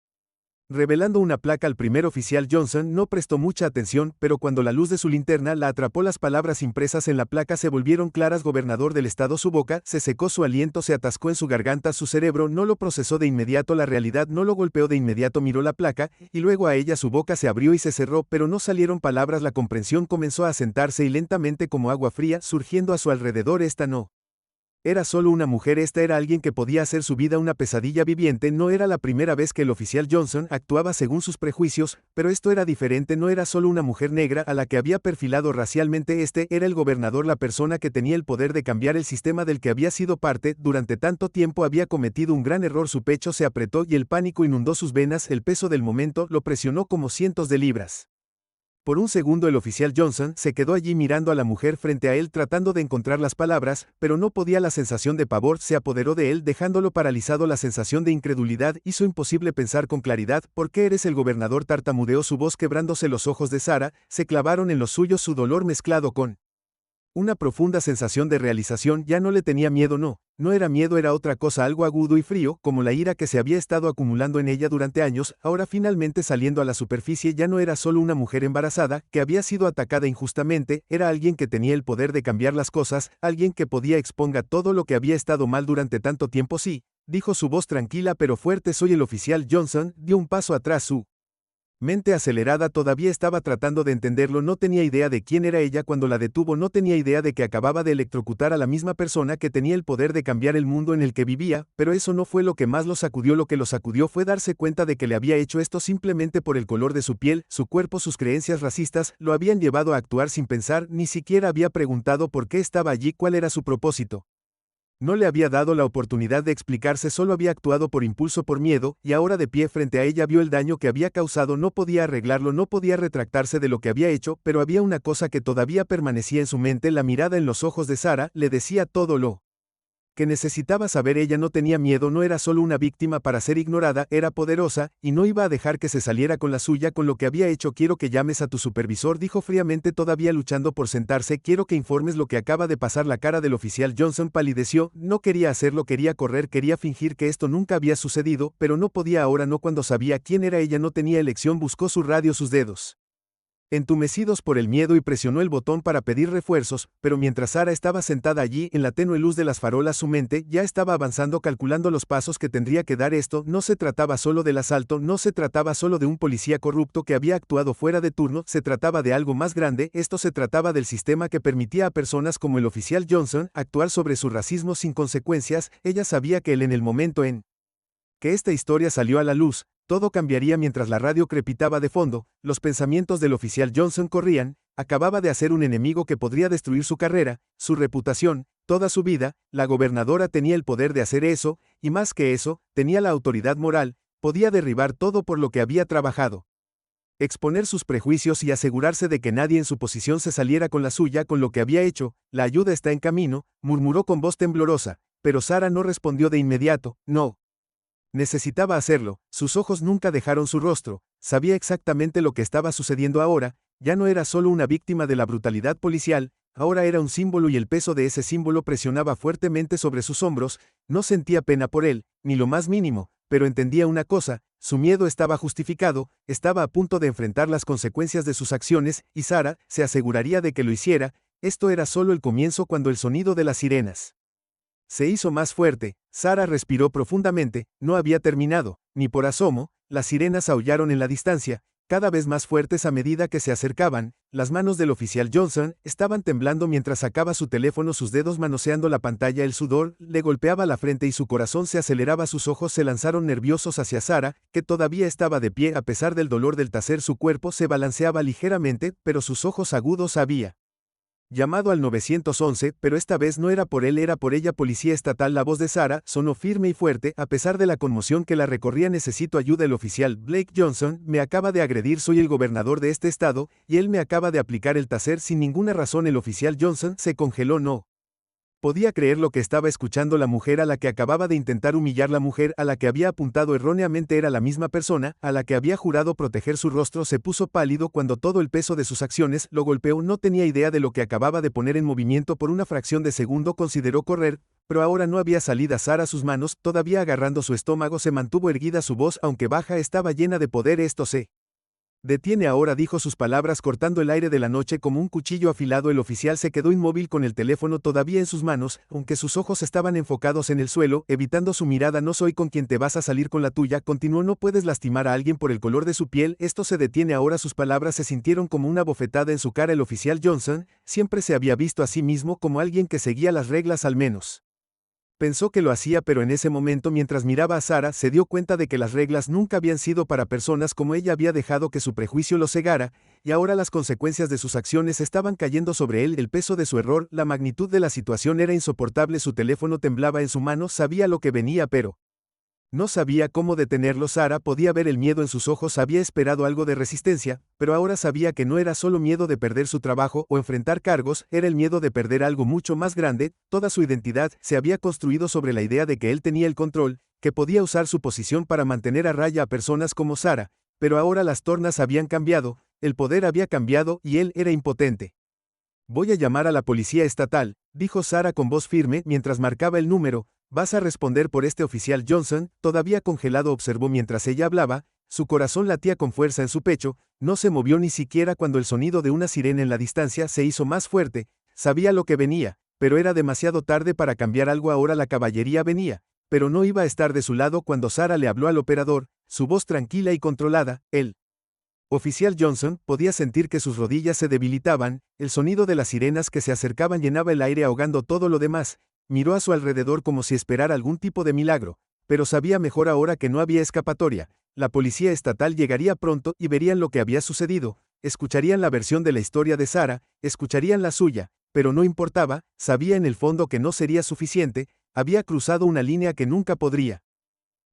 Speaker 1: Revelando una placa al primer oficial, Johnson no prestó mucha atención, pero cuando la luz de su linterna la atrapó, las palabras impresas en la placa se volvieron claras: gobernador del estado. Su boca se secó, su aliento se atascó en su garganta, su cerebro no lo procesó de inmediato, la realidad no lo golpeó de inmediato. Miró la placa, y luego a ella. Su boca se abrió y se cerró, pero no salieron palabras. La comprensión comenzó a asentarse y lentamente, como agua fría, surgiendo a su alrededor. Esta no era solo una mujer, esta era alguien que podía hacer su vida una pesadilla viviente. No era la primera vez que el oficial Johnson actuaba según sus prejuicios, pero esto era diferente. No era solo una mujer negra a la que había perfilado racialmente. Este era el gobernador, la persona que tenía el poder de cambiar el sistema del que había sido parte. Durante tanto tiempo había cometido un gran error. Su pecho se apretó y el pánico inundó sus venas. El peso del momento lo presionó como cientos de libras. Por un segundo el oficial Johnson se quedó allí mirando a la mujer frente a él, tratando de encontrar las palabras, pero no podía. La sensación de pavor se apoderó de él, dejándolo paralizado. La sensación de incredulidad hizo imposible pensar con claridad. ¿Por qué eres el gobernador?, tartamudeó, su voz quebrándose. Los ojos de Sarah se clavaron en los suyos, su dolor mezclado con una profunda sensación de realización. Ya no le tenía miedo, no era miedo, era otra cosa, algo agudo y frío, como la ira que se había estado acumulando en ella durante años, ahora finalmente saliendo a la superficie. Ya no era solo una mujer embarazada, que había sido atacada injustamente, era alguien que tenía el poder de cambiar las cosas, alguien que podía exponga todo lo que había estado mal durante tanto tiempo. Sí, dijo su voz tranquila pero fuerte, soy el oficial Johnson. Dio un paso atrás, su mente acelerada todavía estaba tratando de entenderlo. No tenía idea de quién era ella cuando la detuvo, no tenía idea de que acababa de electrocutar a la misma persona que tenía el poder de cambiar el mundo en el que vivía, pero eso no fue lo que más lo sacudió. Lo que lo sacudió fue darse cuenta de que le había hecho esto simplemente por el color de su piel, su cuerpo. Sus creencias racistas lo habían llevado a actuar sin pensar, ni siquiera había preguntado por qué estaba allí, cuál era su propósito. No le había dado la oportunidad de explicarse, solo había actuado por impulso, por miedo, y ahora de pie frente a ella vio el daño que había causado. No podía arreglarlo, no podía retractarse de lo que había hecho, pero había una cosa que todavía permanecía en su mente. La mirada en los ojos de Sarah le decía todo lo que necesitaba saber. Ella no tenía miedo, no era solo una víctima para ser ignorada, era poderosa, y no iba a dejar que se saliera con la suya con lo que había hecho. Quiero que llames a tu supervisor, dijo fríamente, todavía luchando por sentarse. Quiero que informes lo que acaba de pasar. La cara del oficial Johnson palideció, no quería hacerlo, quería correr, quería fingir que esto nunca había sucedido, pero no podía ahora, no cuando sabía quién era ella, no tenía elección. Buscó su radio, sus dedos entumecidos por el miedo, y presionó el botón para pedir refuerzos, pero mientras Sarah estaba sentada allí en la tenue luz de las farolas, su mente ya estaba avanzando, calculando los pasos que tendría que dar. Esto no se trataba solo del asalto, no se trataba solo de un policía corrupto que había actuado fuera de turno, se trataba de algo más grande. Esto se trataba del sistema que permitía a personas como el oficial Johnson actuar sobre su racismo sin consecuencias. Ella sabía que en el momento en que esta historia salió a la luz, todo cambiaría. Mientras la radio crepitaba de fondo, los pensamientos del oficial Johnson corrían. Acababa de hacer un enemigo que podría destruir su carrera, su reputación, toda su vida. La gobernadora tenía el poder de hacer eso, y más que eso, tenía la autoridad moral, podía derribar todo por lo que había trabajado. Exponer sus prejuicios y asegurarse de que nadie en su posición se saliera con la suya con lo que había hecho. La ayuda está en camino, murmuró con voz temblorosa, pero Sarah no respondió de inmediato. No necesitaba hacerlo, sus ojos nunca dejaron su rostro, sabía exactamente lo que estaba sucediendo ahora. Ya no era solo una víctima de la brutalidad policial, ahora era un símbolo, y el peso de ese símbolo presionaba fuertemente sobre sus hombros. No sentía pena por él, ni lo más mínimo, pero entendía una cosa: su miedo estaba justificado, estaba a punto de enfrentar las consecuencias de sus acciones, y Sarah se aseguraría de que lo hiciera. Esto era solo el comienzo. Cuando el sonido de las sirenas se hizo más fuerte, Sarah respiró profundamente. No había terminado, ni por asomo. Las sirenas aullaron en la distancia, cada vez más fuertes a medida que se acercaban. Las manos del oficial Johnson estaban temblando mientras sacaba su teléfono, sus dedos manoseando la pantalla. El sudor le golpeaba la frente y su corazón se aceleraba. Sus ojos se lanzaron nerviosos hacia Sarah, que todavía estaba de pie a pesar del dolor del taser. Su cuerpo se balanceaba ligeramente, pero sus ojos agudos había llamado al 911, pero esta vez no era por él, era por ella. Policía estatal. La voz de Sarah sonó firme y fuerte, a pesar de la conmoción que la recorría. Necesito ayuda. El oficial Blake Johnson me acaba de agredir. Soy el gobernador de este estado, y él me acaba de aplicar el taser sin ninguna razón. El oficial Johnson se congeló. No Podía creer lo que estaba escuchando. La mujer a la que acababa de intentar humillar, la mujer a la que había apuntado erróneamente, era la misma persona a la que había jurado proteger. Su rostro se puso pálido cuando todo el peso de sus acciones lo golpeó. No tenía idea de lo que acababa de poner en movimiento. Por una fracción de segundo consideró correr, pero ahora no había salida. Sara, sus manos todavía agarrando su estómago, se mantuvo erguida. Su voz, aunque baja, estaba llena de poder. Esto se detiene ahora, dijo, sus palabras cortando el aire de la noche como un cuchillo afilado. El oficial se quedó inmóvil con el teléfono todavía en sus manos, aunque sus ojos estaban enfocados en el suelo, evitando su mirada. No soy con quien te vas a salir con la tuya, continuó. No puedes lastimar a alguien por el color de su piel. Esto se detiene ahora. Sus palabras se sintieron como una bofetada en su cara. El oficial Johnson siempre se había visto a sí mismo como alguien que seguía las reglas, al menos pensó que lo hacía, pero en ese momento, mientras miraba a Sara, se dio cuenta de que las reglas nunca habían sido para personas como ella. Había dejado que su prejuicio lo cegara, y ahora las consecuencias de sus acciones estaban cayendo sobre él. El peso de su error, la magnitud de la situación era insoportable. Su teléfono temblaba en su mano. Sabía lo que venía, pero no sabía cómo detenerlo. Sara podía ver el miedo en sus ojos. Había esperado algo de resistencia, pero ahora sabía que no era solo miedo de perder su trabajo o enfrentar cargos, era el miedo de perder algo mucho más grande. Toda su identidad se había construido sobre la idea de que él tenía el control, que podía usar su posición para mantener a raya a personas como Sara, pero ahora las tornas habían cambiado, el poder había cambiado y él era impotente. Voy a llamar a la policía estatal, dijo Sara con voz firme mientras marcaba el número. Vas a responder por este oficial Johnson, todavía congelado, observó mientras ella hablaba. Su corazón latía con fuerza en su pecho, no se movió ni siquiera cuando el sonido de una sirena en la distancia se hizo más fuerte. Sabía lo que venía, pero era demasiado tarde para cambiar algo. Ahora la caballería venía, pero no iba a estar de su lado. Cuando Sara le habló al operador, su voz tranquila y controlada, el oficial Johnson podía sentir que sus rodillas se debilitaban. El sonido de las sirenas que se acercaban llenaba el aire, ahogando todo lo demás. Miró a su alrededor como si esperara algún tipo de milagro, pero sabía mejor ahora que no había escapatoria. La policía estatal llegaría pronto y verían lo que había sucedido. Escucharían la versión de la historia de Sara, escucharían la suya, pero no importaba. Sabía en el fondo que no sería suficiente. Había cruzado una línea que nunca podría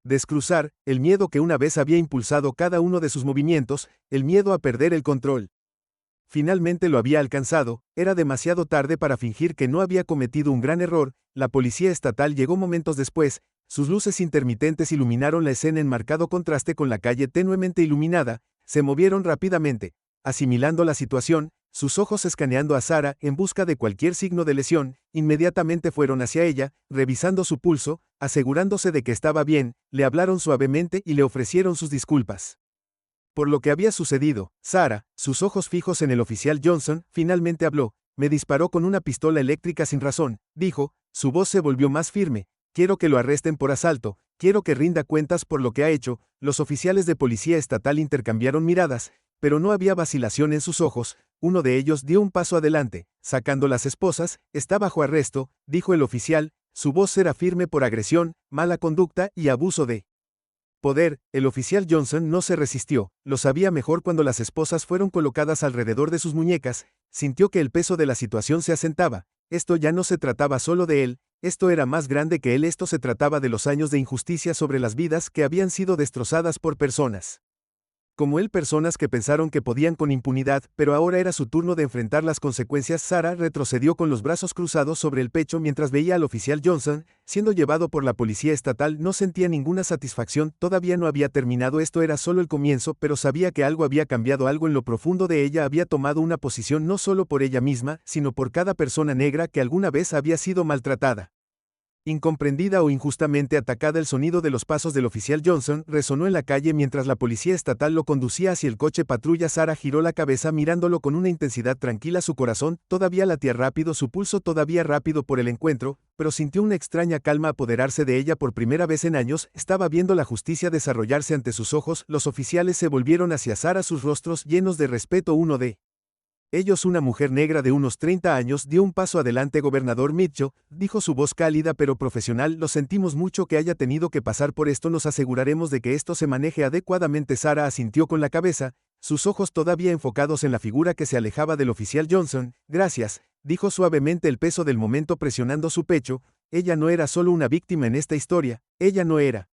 Speaker 1: descruzar, el miedo que una vez había impulsado cada uno de sus movimientos, el miedo a perder el control. Finalmente lo había alcanzado. Era demasiado tarde para fingir que no había cometido un gran error. La policía estatal llegó momentos después. Sus luces intermitentes iluminaron la escena en marcado contraste con la calle tenuemente iluminada. Se movieron rápidamente, asimilando la situación, sus ojos escaneando a Sara en busca de cualquier signo de lesión. Inmediatamente fueron hacia ella, revisando su pulso, asegurándose de que estaba bien. Le hablaron suavemente y le ofrecieron sus disculpas por lo que había sucedido. Sara, sus ojos fijos en el oficial Johnson, finalmente habló. Me disparó con una pistola eléctrica sin razón, dijo. Su voz se volvió más firme. Quiero que lo arresten por asalto, quiero que rinda cuentas por lo que ha hecho. Los oficiales de policía estatal intercambiaron miradas, pero no había vacilación en sus ojos. Uno de ellos dio un paso adelante, sacando las esposas. Está bajo arresto, dijo el oficial. Su voz era firme por agresión, mala conducta y abuso de poder. El oficial Johnson no se resistió. Lo sabía mejor. Cuando las esposas fueron colocadas alrededor de sus muñecas, sintió que el peso de la situación se asentaba. Esto ya no se trataba solo de él, esto era más grande que él. Esto se trataba de los años de injusticia sobre las vidas que habían sido destrozadas por personas como él, personas que pensaron que podían con impunidad, pero ahora era su turno de enfrentar las consecuencias. Sara retrocedió con los brazos cruzados sobre el pecho mientras veía al oficial Johnson siendo llevado por la policía estatal. No sentía ninguna satisfacción, todavía no había terminado. Esto era solo el comienzo, pero sabía que algo había cambiado. Algo en lo profundo de ella había tomado una posición no solo por ella misma, sino por cada persona negra que alguna vez había sido maltratada, incomprendida o injustamente atacada. El sonido de los pasos del oficial Johnson resonó en la calle mientras la policía estatal lo conducía hacia el coche patrulla. Sara giró la cabeza mirándolo con una intensidad tranquila. Su corazón todavía latía rápido, su pulso todavía rápido por el encuentro, pero sintió una extraña calma apoderarse de ella por primera vez en años. Estaba viendo la justicia desarrollarse ante sus ojos. Los oficiales se volvieron hacia Sara, sus rostros llenos de respeto. Uno de ellos, una mujer negra de unos 30 años, dio un paso adelante. Gobernador Mitchell, dijo su voz cálida pero profesional, lo sentimos mucho que haya tenido que pasar por esto, nos aseguraremos de que esto se maneje adecuadamente. Sara asintió con la cabeza, sus ojos todavía enfocados en la figura que se alejaba del oficial Johnson. Gracias, dijo suavemente, el peso del momento presionando su pecho. Ella no era solo una víctima en esta historia, ella no era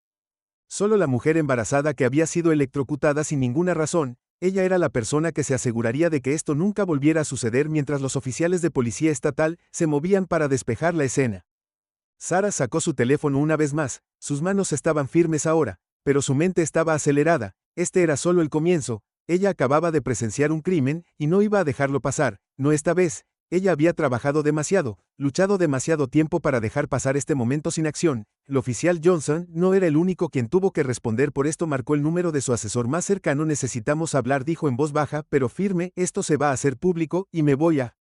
Speaker 1: solo la mujer embarazada que había sido electrocutada sin ninguna razón. Ella era la persona que se aseguraría de que esto nunca volviera a suceder mientras los oficiales de policía estatal se movían para despejar la escena. Sara sacó su teléfono una vez más, sus manos estaban firmes ahora, pero su mente estaba acelerada. Este era solo el comienzo. Ella acababa de presenciar un crimen y no iba a dejarlo pasar, no esta vez. Ella había trabajado demasiado, luchado demasiado tiempo para dejar pasar este momento sin acción. El oficial Johnson no era el único quien tuvo que responder por esto. Marcó el número de su asesor más cercano. Necesitamos hablar, dijo en voz baja pero firme, esto se va a hacer público y me voy a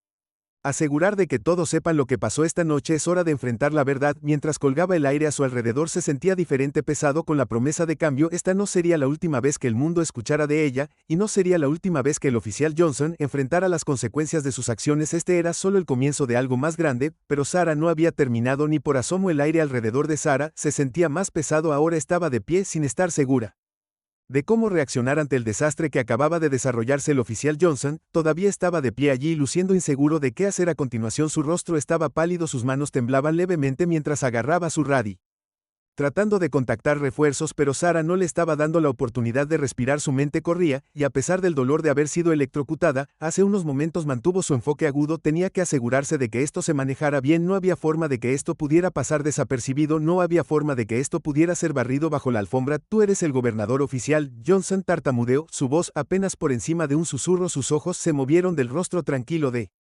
Speaker 1: asegurar de que todos sepan lo que pasó esta noche. Es hora de enfrentar la verdad. Mientras colgaba el aire a su alrededor se sentía diferente, pesado con la promesa de cambio. Esta no sería la última vez que el mundo escuchara de ella, y no sería la última vez que el oficial Johnson enfrentara las consecuencias de sus acciones. Este era solo el comienzo de algo más grande, pero Sara no había terminado ni por asomo. El aire alrededor de Sara se sentía más pesado. Ahora estaba de pie sin estar segura de cómo reaccionar ante el desastre que acababa de desarrollarse. El oficial Johnson todavía estaba de pie allí, luciendo inseguro de qué hacer a continuación. Su rostro estaba pálido, sus manos temblaban levemente mientras agarraba su radio, tratando de contactar refuerzos, pero Sara no le estaba dando la oportunidad de respirar. Su mente corría, y a pesar del dolor de haber sido electrocutada, hace unos momentos mantuvo su enfoque agudo. Tenía que asegurarse de que esto se manejara bien. No había forma de que esto pudiera pasar desapercibido, no había forma de que esto pudiera ser barrido bajo la alfombra. Tú eres el gobernador oficial. Johnson tartamudeó, su voz apenas por encima de un susurro. Sus ojos se movieron del rostro tranquilo de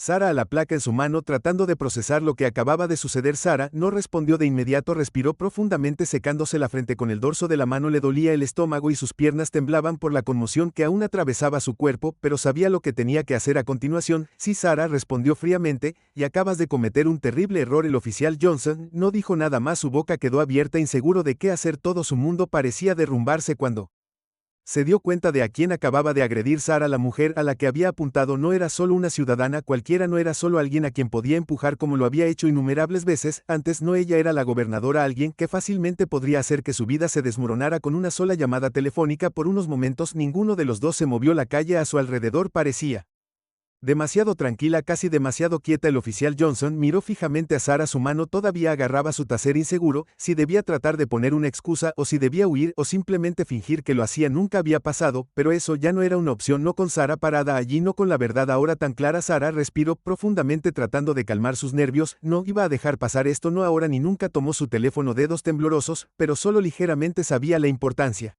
Speaker 1: Sara a la placa en su mano, tratando de procesar lo que acababa de suceder. Sara no respondió de inmediato, respiró profundamente secándose la frente con el dorso de la mano. Le dolía el estómago y sus piernas temblaban por la conmoción que aún atravesaba su cuerpo, pero sabía lo que tenía que hacer a continuación. Sí, Sara respondió fríamente, y acabas de cometer un terrible error. El oficial Johnson no dijo nada más, su boca quedó abierta, inseguro de qué hacer. Todo su mundo parecía derrumbarse cuando se dio cuenta de a quién acababa de agredir. Sara, la mujer a la que había apuntado, no era solo una ciudadana cualquiera, no era solo alguien a quien podía empujar como lo había hecho innumerables veces antes. No, ella era la gobernadora, alguien que fácilmente podría hacer que su vida se desmoronara con una sola llamada telefónica. Por unos momentos ninguno de los dos se movió. La calle a su alrededor parecía demasiado tranquila, casi demasiado quieta. El oficial Johnson miró fijamente a Sara, su mano todavía agarraba su taser, inseguro si debía tratar de poner una excusa o si debía huir o simplemente fingir que lo hacía. Nunca había pasado, pero eso ya no era una opción, no con Sara parada allí, no con la verdad ahora tan clara. Sara respiró profundamente tratando de calmar sus nervios. No iba a dejar pasar esto, no ahora ni nunca. Tomó su teléfono, dedos temblorosos, pero solo ligeramente. Sabía la importancia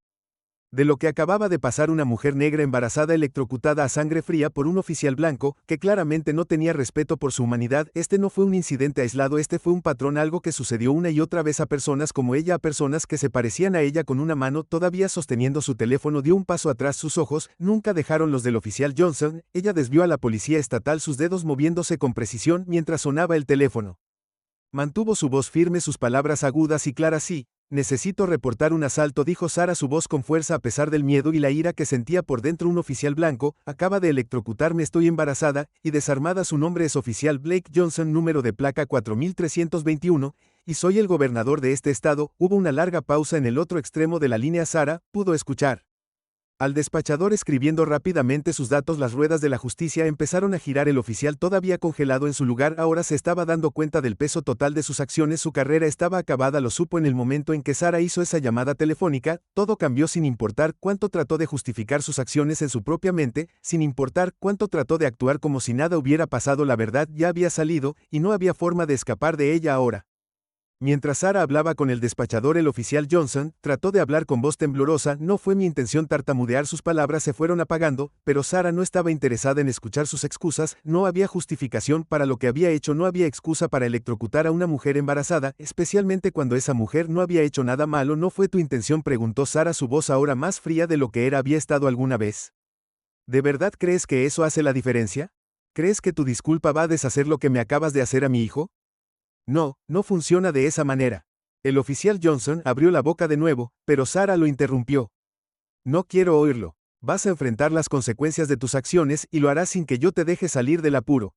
Speaker 1: de lo que acababa de pasar. Una mujer negra embarazada electrocutada a sangre fría por un oficial blanco, que claramente no tenía respeto por su humanidad. Este no fue un incidente aislado, este fue un patrón, algo que sucedió una y otra vez a personas como ella, a personas que se parecían a ella. Con una mano todavía sosteniendo su teléfono dio un paso atrás, sus ojos nunca dejaron los del oficial Johnson. Ella desvió a la policía estatal, sus dedos moviéndose con precisión mientras sonaba el teléfono. Mantuvo su voz firme, sus palabras agudas y claras. Sí, necesito reportar un asalto, dijo Sara, su voz con fuerza a pesar del miedo y la ira que sentía por dentro. Un oficial blanco acaba de electrocutarme, estoy embarazada y desarmada. Su nombre es oficial Blake Johnson, número de placa 4321, y soy el gobernador de este estado. Hubo una larga pausa en el otro extremo de la línea. Sara pudo escuchar al despachador escribiendo rápidamente sus datos. Las ruedas de la justicia empezaron a girar. El oficial, todavía congelado en su lugar, ahora se estaba dando cuenta del peso total de sus acciones. Su carrera estaba acabada, lo supo en el momento en que Sara hizo esa llamada telefónica. Todo cambió, sin importar cuánto trató de justificar sus acciones en su propia mente, sin importar cuánto trató de actuar como si nada hubiera pasado. La verdad ya había salido, y no había forma de escapar de ella ahora. Mientras Sara hablaba con el despachador, el oficial Johnson trató de hablar con voz temblorosa. No fue mi intención tartamudear, sus palabras se fueron apagando, pero Sara no estaba interesada en escuchar sus excusas. No había justificación para lo que había hecho, no había excusa para electrocutar a una mujer embarazada, especialmente cuando esa mujer no había hecho nada malo. ¿No fue tu intención?, preguntó Sara, su voz ahora más fría de lo que había estado alguna vez. ¿De verdad crees que eso hace la diferencia? ¿Crees que tu disculpa va a deshacer lo que me acabas de hacer a mi hijo? No, no funciona de esa manera. El oficial Johnson abrió la boca de nuevo, pero Sara lo interrumpió. No quiero oírlo. Vas a enfrentar las consecuencias de tus acciones y lo harás sin que yo te deje salir del apuro.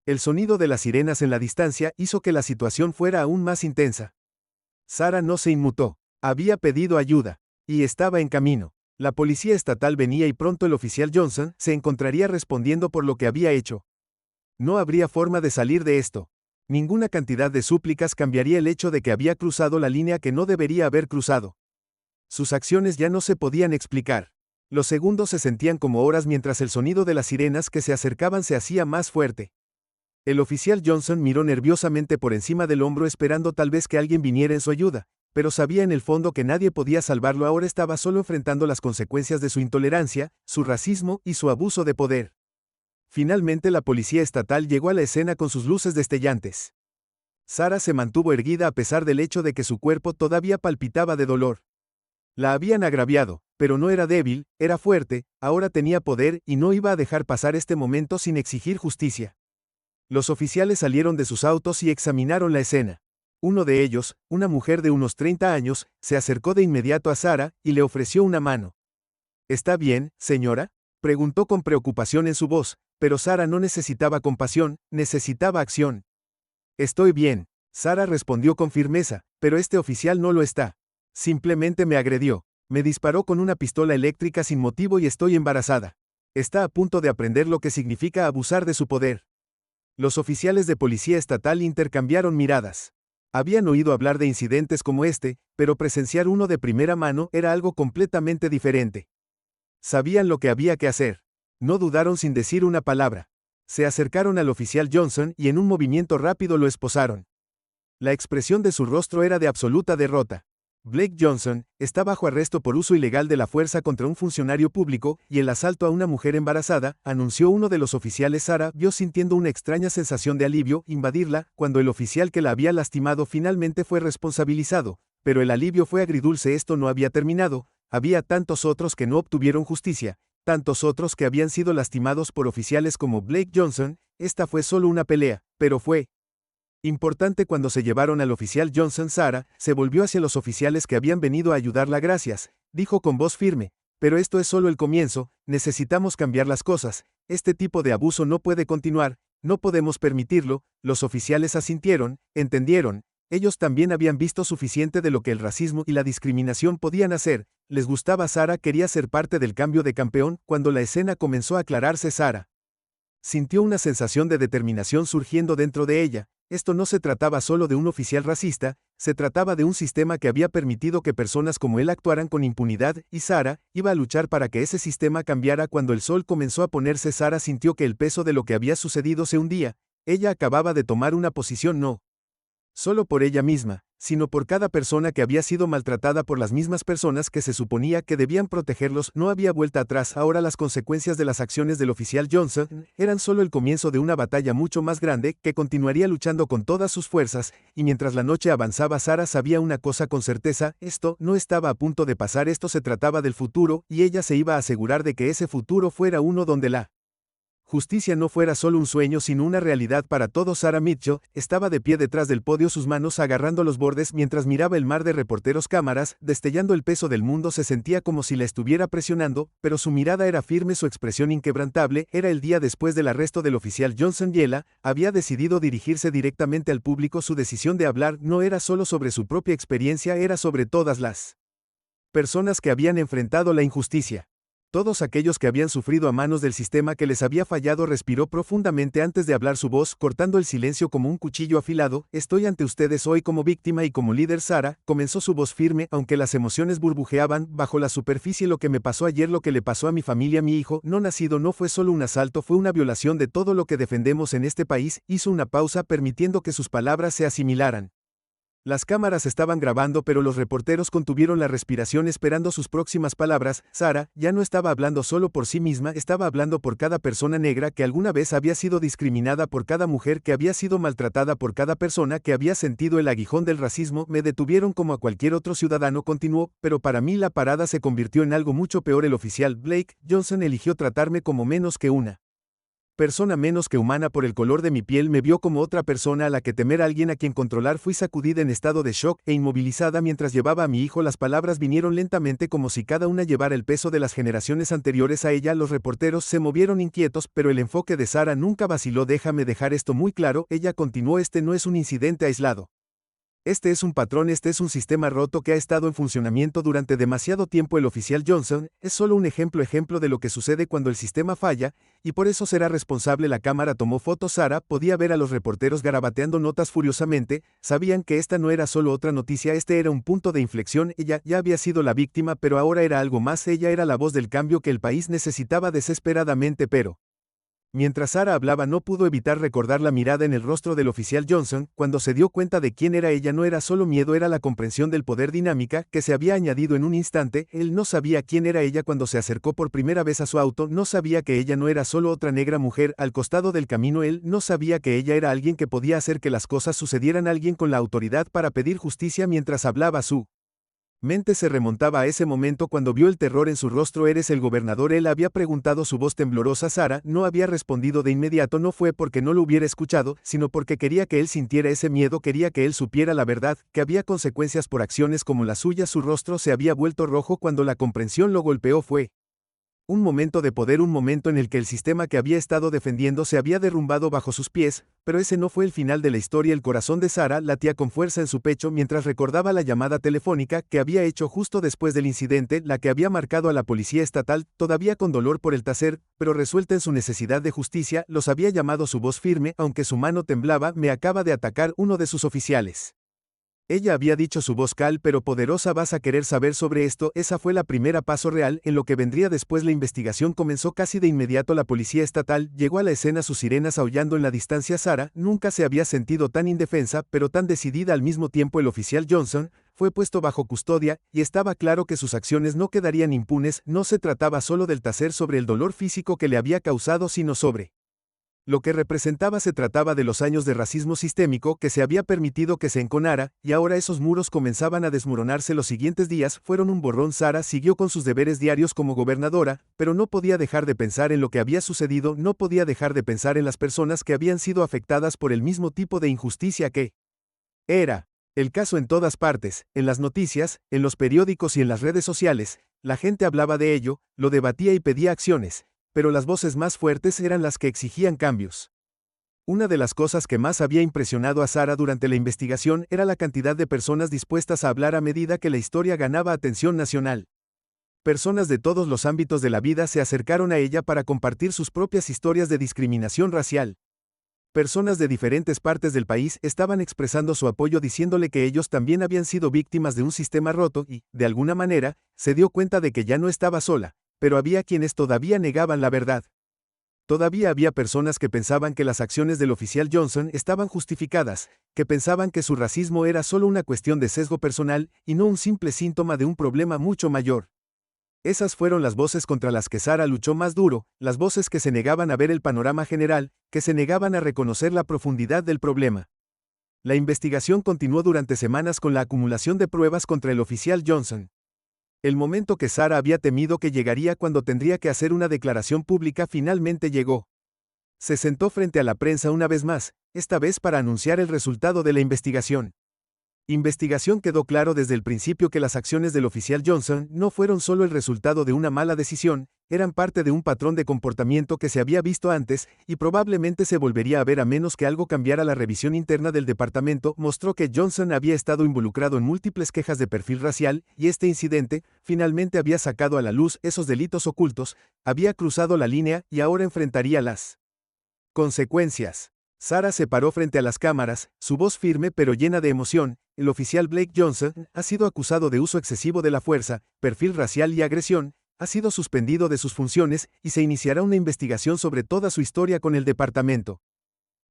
Speaker 1: El sonido de las sirenas en la distancia hizo que la situación fuera aún más intensa. Sara no se inmutó. Había pedido ayuda. Y estaba en camino. La policía estatal venía y pronto el oficial Johnson se encontraría respondiendo por lo que había hecho. No habría forma de salir de esto. Ninguna cantidad de súplicas cambiaría el hecho de que había cruzado la línea que no debería haber cruzado. Sus acciones ya no se podían explicar. Los segundos se sentían como horas mientras el sonido de las sirenas que se acercaban se hacía más fuerte. El oficial Johnson miró nerviosamente por encima del hombro esperando tal vez que alguien viniera en su ayuda, pero sabía en el fondo que nadie podía salvarlo. Ahora estaba solo enfrentando las consecuencias de su intolerancia, su racismo y su abuso de poder. Finalmente la policía estatal llegó a la escena con sus luces destellantes. Sarah se mantuvo erguida a pesar del hecho de que su cuerpo todavía palpitaba de dolor. La habían agraviado, pero no era débil, era fuerte, ahora tenía poder y no iba a dejar pasar este momento sin exigir justicia. Los oficiales salieron de sus autos y examinaron la escena. Uno de ellos, una mujer de unos 30 años, se acercó de inmediato a Sarah y le ofreció una mano. ¿Está bien, señora?, preguntó con preocupación en su voz, pero Sarah no necesitaba compasión, necesitaba acción. Estoy bien, Sarah respondió con firmeza, pero este oficial no lo está. Simplemente me agredió. Me disparó con una pistola eléctrica sin motivo y estoy embarazada. Está a punto de aprender lo que significa abusar de su poder. Los oficiales de policía estatal intercambiaron miradas. Habían oído hablar de incidentes como este, pero presenciar uno de primera mano era algo completamente diferente. Sabían lo que había que hacer. No dudaron sin decir una palabra. Se acercaron al oficial Johnson y en un movimiento rápido lo esposaron. La expresión de su rostro era de absoluta derrota. Blake Johnson está bajo arresto por uso ilegal de la fuerza contra un funcionario público y el asalto a una mujer embarazada, anunció uno de los oficiales. Sarah vio sintiendo una extraña sensación de alivio invadirla cuando el oficial que la había lastimado finalmente fue responsabilizado, pero el alivio fue agridulce. Esto no había terminado, había tantos otros que no obtuvieron justicia, tantos otros que habían sido lastimados por oficiales como Blake Johnson. Esta fue solo una pelea, pero fue importante. Cuando se llevaron al oficial Johnson, Sarah se volvió hacia los oficiales que habían venido a ayudarla. Gracias, dijo con voz firme, pero esto es solo el comienzo, necesitamos cambiar las cosas, este tipo de abuso no puede continuar, no podemos permitirlo. Los oficiales asintieron, entendieron, ellos también habían visto suficiente de lo que el racismo y la discriminación podían hacer, les gustaba. Sarah quería ser parte del cambio de campeón. Cuando la escena comenzó a aclararse, Sarah sintió una sensación de determinación surgiendo dentro de ella. Esto no se trataba solo de un oficial racista, se trataba de un sistema que había permitido que personas como él actuaran con impunidad, y Sarah iba a luchar para que ese sistema cambiara. Cuando el sol comenzó a ponerse, Sarah sintió que el peso de lo que había sucedido se hundía. Ella acababa de tomar una posición no solo por ella misma, sino por cada persona que había sido maltratada por las mismas personas que se suponía que debían protegerlos. No había vuelta atrás. Ahora las consecuencias de las acciones del oficial Johnson eran solo el comienzo de una batalla mucho más grande que continuaría luchando con todas sus fuerzas, y mientras la noche avanzaba, Sarah sabía una cosa con certeza: esto no estaba a punto de pasar, esto se trataba del futuro, y ella se iba a asegurar de que ese futuro fuera uno donde la justicia no fuera solo un sueño sino una realidad para todos. Sarah Mitchell estaba de pie detrás del podio, sus manos agarrando los bordes mientras miraba el mar de reporteros, cámaras, destellando el peso del mundo. Se sentía como si la estuviera presionando, pero su mirada era firme, su expresión inquebrantable. Era el día después del arresto del oficial Johnson y ella había decidido dirigirse directamente al público. Su decisión de hablar no era solo sobre su propia experiencia, era sobre todas las personas que habían enfrentado la injusticia. Todos aquellos que habían sufrido a manos del sistema que les había fallado. Respiró profundamente antes de hablar, su voz cortando el silencio como un cuchillo afilado. Estoy ante ustedes hoy como víctima y como líder. Sarah comenzó su voz firme, aunque las emociones burbujeaban bajo la superficie. Lo que me pasó ayer, lo que le pasó a mi familia, mi hijo no nacido, no fue solo un asalto, fue una violación de todo lo que defendemos en este país. Hizo una pausa permitiendo que sus palabras se asimilaran. Las cámaras estaban grabando, pero los reporteros contuvieron la respiración esperando sus próximas palabras. Sarah ya no estaba hablando solo por sí misma, estaba hablando por cada persona negra que alguna vez había sido discriminada, por cada mujer que había sido maltratada, por cada persona que había sentido el aguijón del racismo. Me detuvieron como a cualquier otro ciudadano, continuó, pero para mí la parada se convirtió en algo mucho peor. El oficial Blake Johnson eligió tratarme como menos que una persona, menos que humana. Por el color de mi piel me vio como otra persona a la que temer, alguien a quien controlar. Fui sacudida en estado de shock e inmovilizada mientras llevaba a mi hijo. Las palabras vinieron lentamente como si cada una llevara el peso de las generaciones anteriores a ella. Los reporteros se movieron inquietos, pero el enfoque de Sarah nunca vaciló. Déjame dejar esto muy claro, ella continuó, este no es un incidente aislado. Este es un patrón, este es un sistema roto que ha estado en funcionamiento durante demasiado tiempo. El oficial Johnson es solo un ejemplo de lo que sucede cuando el sistema falla, y por eso será responsable. La cámara tomó fotos. Sarah podía ver a los reporteros garabateando notas furiosamente. Sabían que esta no era solo otra noticia, este era un punto de inflexión. Ella ya había sido la víctima, pero ahora era algo más. Ella era la voz del cambio que el país necesitaba desesperadamente. Pero mientras Sarah hablaba, no pudo evitar recordar la mirada en el rostro del oficial Johnson. Cuando se dio cuenta de quién era ella, no era solo miedo, era la comprensión del poder dinámica que se había añadido en un instante. Él no sabía quién era ella cuando se acercó por primera vez a su auto, no sabía que ella no era solo otra negra mujer al costado del camino. Él no sabía que ella era alguien que podía hacer que las cosas sucedieran, alguien con la autoridad para pedir justicia. Mientras hablaba, su mente se remontaba a ese momento cuando vio el terror en su rostro. ¿Eres el gobernador?, él había preguntado, su voz temblorosa. Sarah no había respondido de inmediato. No fue porque no lo hubiera escuchado, sino porque quería que él sintiera ese miedo, quería que él supiera la verdad, que había consecuencias por acciones como la suya. Su rostro se había vuelto rojo cuando la comprensión lo golpeó. Fue un momento de poder, un momento en el que el sistema que había estado defendiendo se había derrumbado bajo sus pies, pero ese no fue el final de la historia. El corazón de Sarah latía con fuerza en su pecho mientras recordaba la llamada telefónica que había hecho justo después del incidente, la que había marcado a la policía estatal, todavía con dolor por el taser, pero resuelta en su necesidad de justicia. Los había llamado, su voz firme, aunque su mano temblaba. Me acaba de atacar uno de sus oficiales. Ella había dicho, su voz cal pero poderosa. ¿Vas a querer saber sobre esto? Esa fue la primera paso real en lo que vendría después. La investigación comenzó casi de inmediato. La policía estatal llegó a la escena, sus sirenas aullando en la distancia. Sarah nunca se había sentido tan indefensa, pero tan decidida al mismo tiempo. El oficial Johnson fue puesto bajo custodia, y estaba claro que sus acciones no quedarían impunes. No se trataba solo del taser sobre el dolor físico que le había causado, sino sobre lo que representaba. Se trataba de los años de racismo sistémico que se había permitido que se enconara, y ahora esos muros comenzaban a desmoronarse. Los siguientes días fueron un borrón. Sarah siguió con sus deberes diarios como gobernadora, pero no podía dejar de pensar en lo que había sucedido, no podía dejar de pensar en las personas que habían sido afectadas por el mismo tipo de injusticia que era el caso. En todas partes, en las noticias, en los periódicos y en las redes sociales, la gente hablaba de ello, lo debatía y pedía acciones, pero las voces más fuertes eran las que exigían cambios. Una de las cosas que más había impresionado a Sarah durante la investigación era la cantidad de personas dispuestas a hablar a medida que la historia ganaba atención nacional. Personas de todos los ámbitos de la vida se acercaron a ella para compartir sus propias historias de discriminación racial. Personas de diferentes partes del país estaban expresando su apoyo, diciéndole que ellos también habían sido víctimas de un sistema roto y, de alguna manera, se dio cuenta de que ya no estaba sola. Pero había quienes todavía negaban la verdad. Todavía había personas que pensaban que las acciones del oficial Johnson estaban justificadas, que pensaban que su racismo era solo una cuestión de sesgo personal y no un simple síntoma de un problema mucho mayor. Esas fueron las voces contra las que Sarah luchó más duro, las voces que se negaban a ver el panorama general, que se negaban a reconocer la profundidad del problema. La investigación continuó durante semanas con la acumulación de pruebas contra el oficial Johnson. El momento que Sarah había temido que llegaría, cuando tendría que hacer una declaración pública, finalmente llegó. Se sentó frente a la prensa una vez más, esta vez para anunciar el resultado de la investigación. Quedó claro desde el principio que las acciones del oficial Johnson no fueron solo el resultado de una mala decisión, eran parte de un patrón de comportamiento que se había visto antes y probablemente se volvería a ver a menos que algo cambiara. La revisión interna del departamento mostró que Johnson había estado involucrado en múltiples quejas de perfil racial, y este incidente finalmente había sacado a la luz esos delitos ocultos, había cruzado la línea y ahora enfrentaría las consecuencias. Sarah se paró frente a las cámaras, su voz firme pero llena de emoción. El oficial Blake Johnson ha sido acusado de uso excesivo de la fuerza, perfil racial y agresión, ha sido suspendido de sus funciones y se iniciará una investigación sobre toda su historia con el departamento.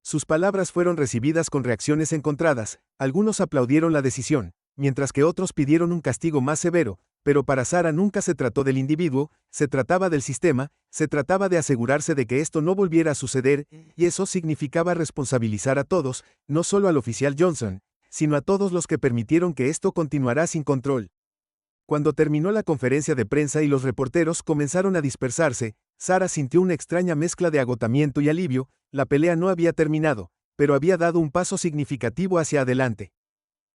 Speaker 1: Sus palabras fueron recibidas con reacciones encontradas. Algunos aplaudieron la decisión, mientras que otros pidieron un castigo más severo. Pero para Sarah nunca se trató del individuo, se trataba del sistema, se trataba de asegurarse de que esto no volviera a suceder, y eso significaba responsabilizar a todos, no solo al oficial Johnson, sino a todos los que permitieron que esto continuara sin control. Cuando terminó la conferencia de prensa y los reporteros comenzaron a dispersarse, Sarah sintió una extraña mezcla de agotamiento y alivio. La pelea no había terminado, pero había dado un paso significativo hacia adelante.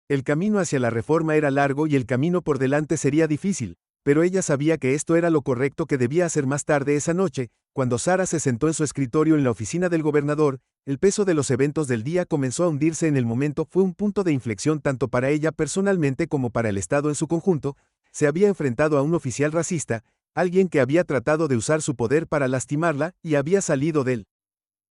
Speaker 1: El camino hacia la reforma era largo y el camino por delante sería difícil, pero ella sabía que esto era lo correcto que debía hacer. Más tarde esa noche, Cuando Sara se sentó en su escritorio en la oficina del gobernador, el peso de los eventos del día comenzó a hundirse en el momento. Fue un punto de inflexión tanto para ella personalmente como para el Estado en su conjunto. Se había enfrentado a un oficial racista, alguien que había tratado de usar su poder para lastimarla, y había salido del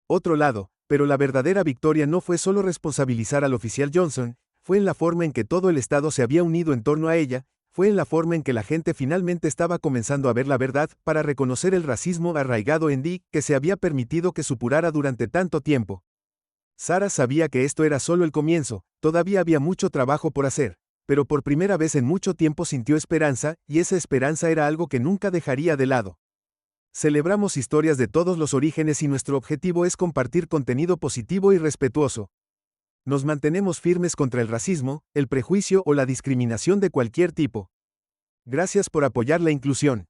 Speaker 1: otro lado, pero la verdadera victoria no fue solo responsabilizar al oficial Johnson, fue en la forma en que todo el Estado se había unido en torno a ella, fue en la forma en que la gente finalmente estaba comenzando a ver la verdad para reconocer el racismo arraigado en Dee que se había permitido que supurara durante tanto tiempo. Sara sabía que esto era solo el comienzo, todavía había mucho trabajo por hacer, pero por primera vez en mucho tiempo sintió esperanza, y esa esperanza era algo que nunca dejaría de lado. Celebramos historias de todos los orígenes y nuestro objetivo es compartir contenido positivo y respetuoso. Nos mantenemos firmes contra el racismo, el prejuicio o la discriminación de cualquier tipo. Gracias por apoyar la inclusión.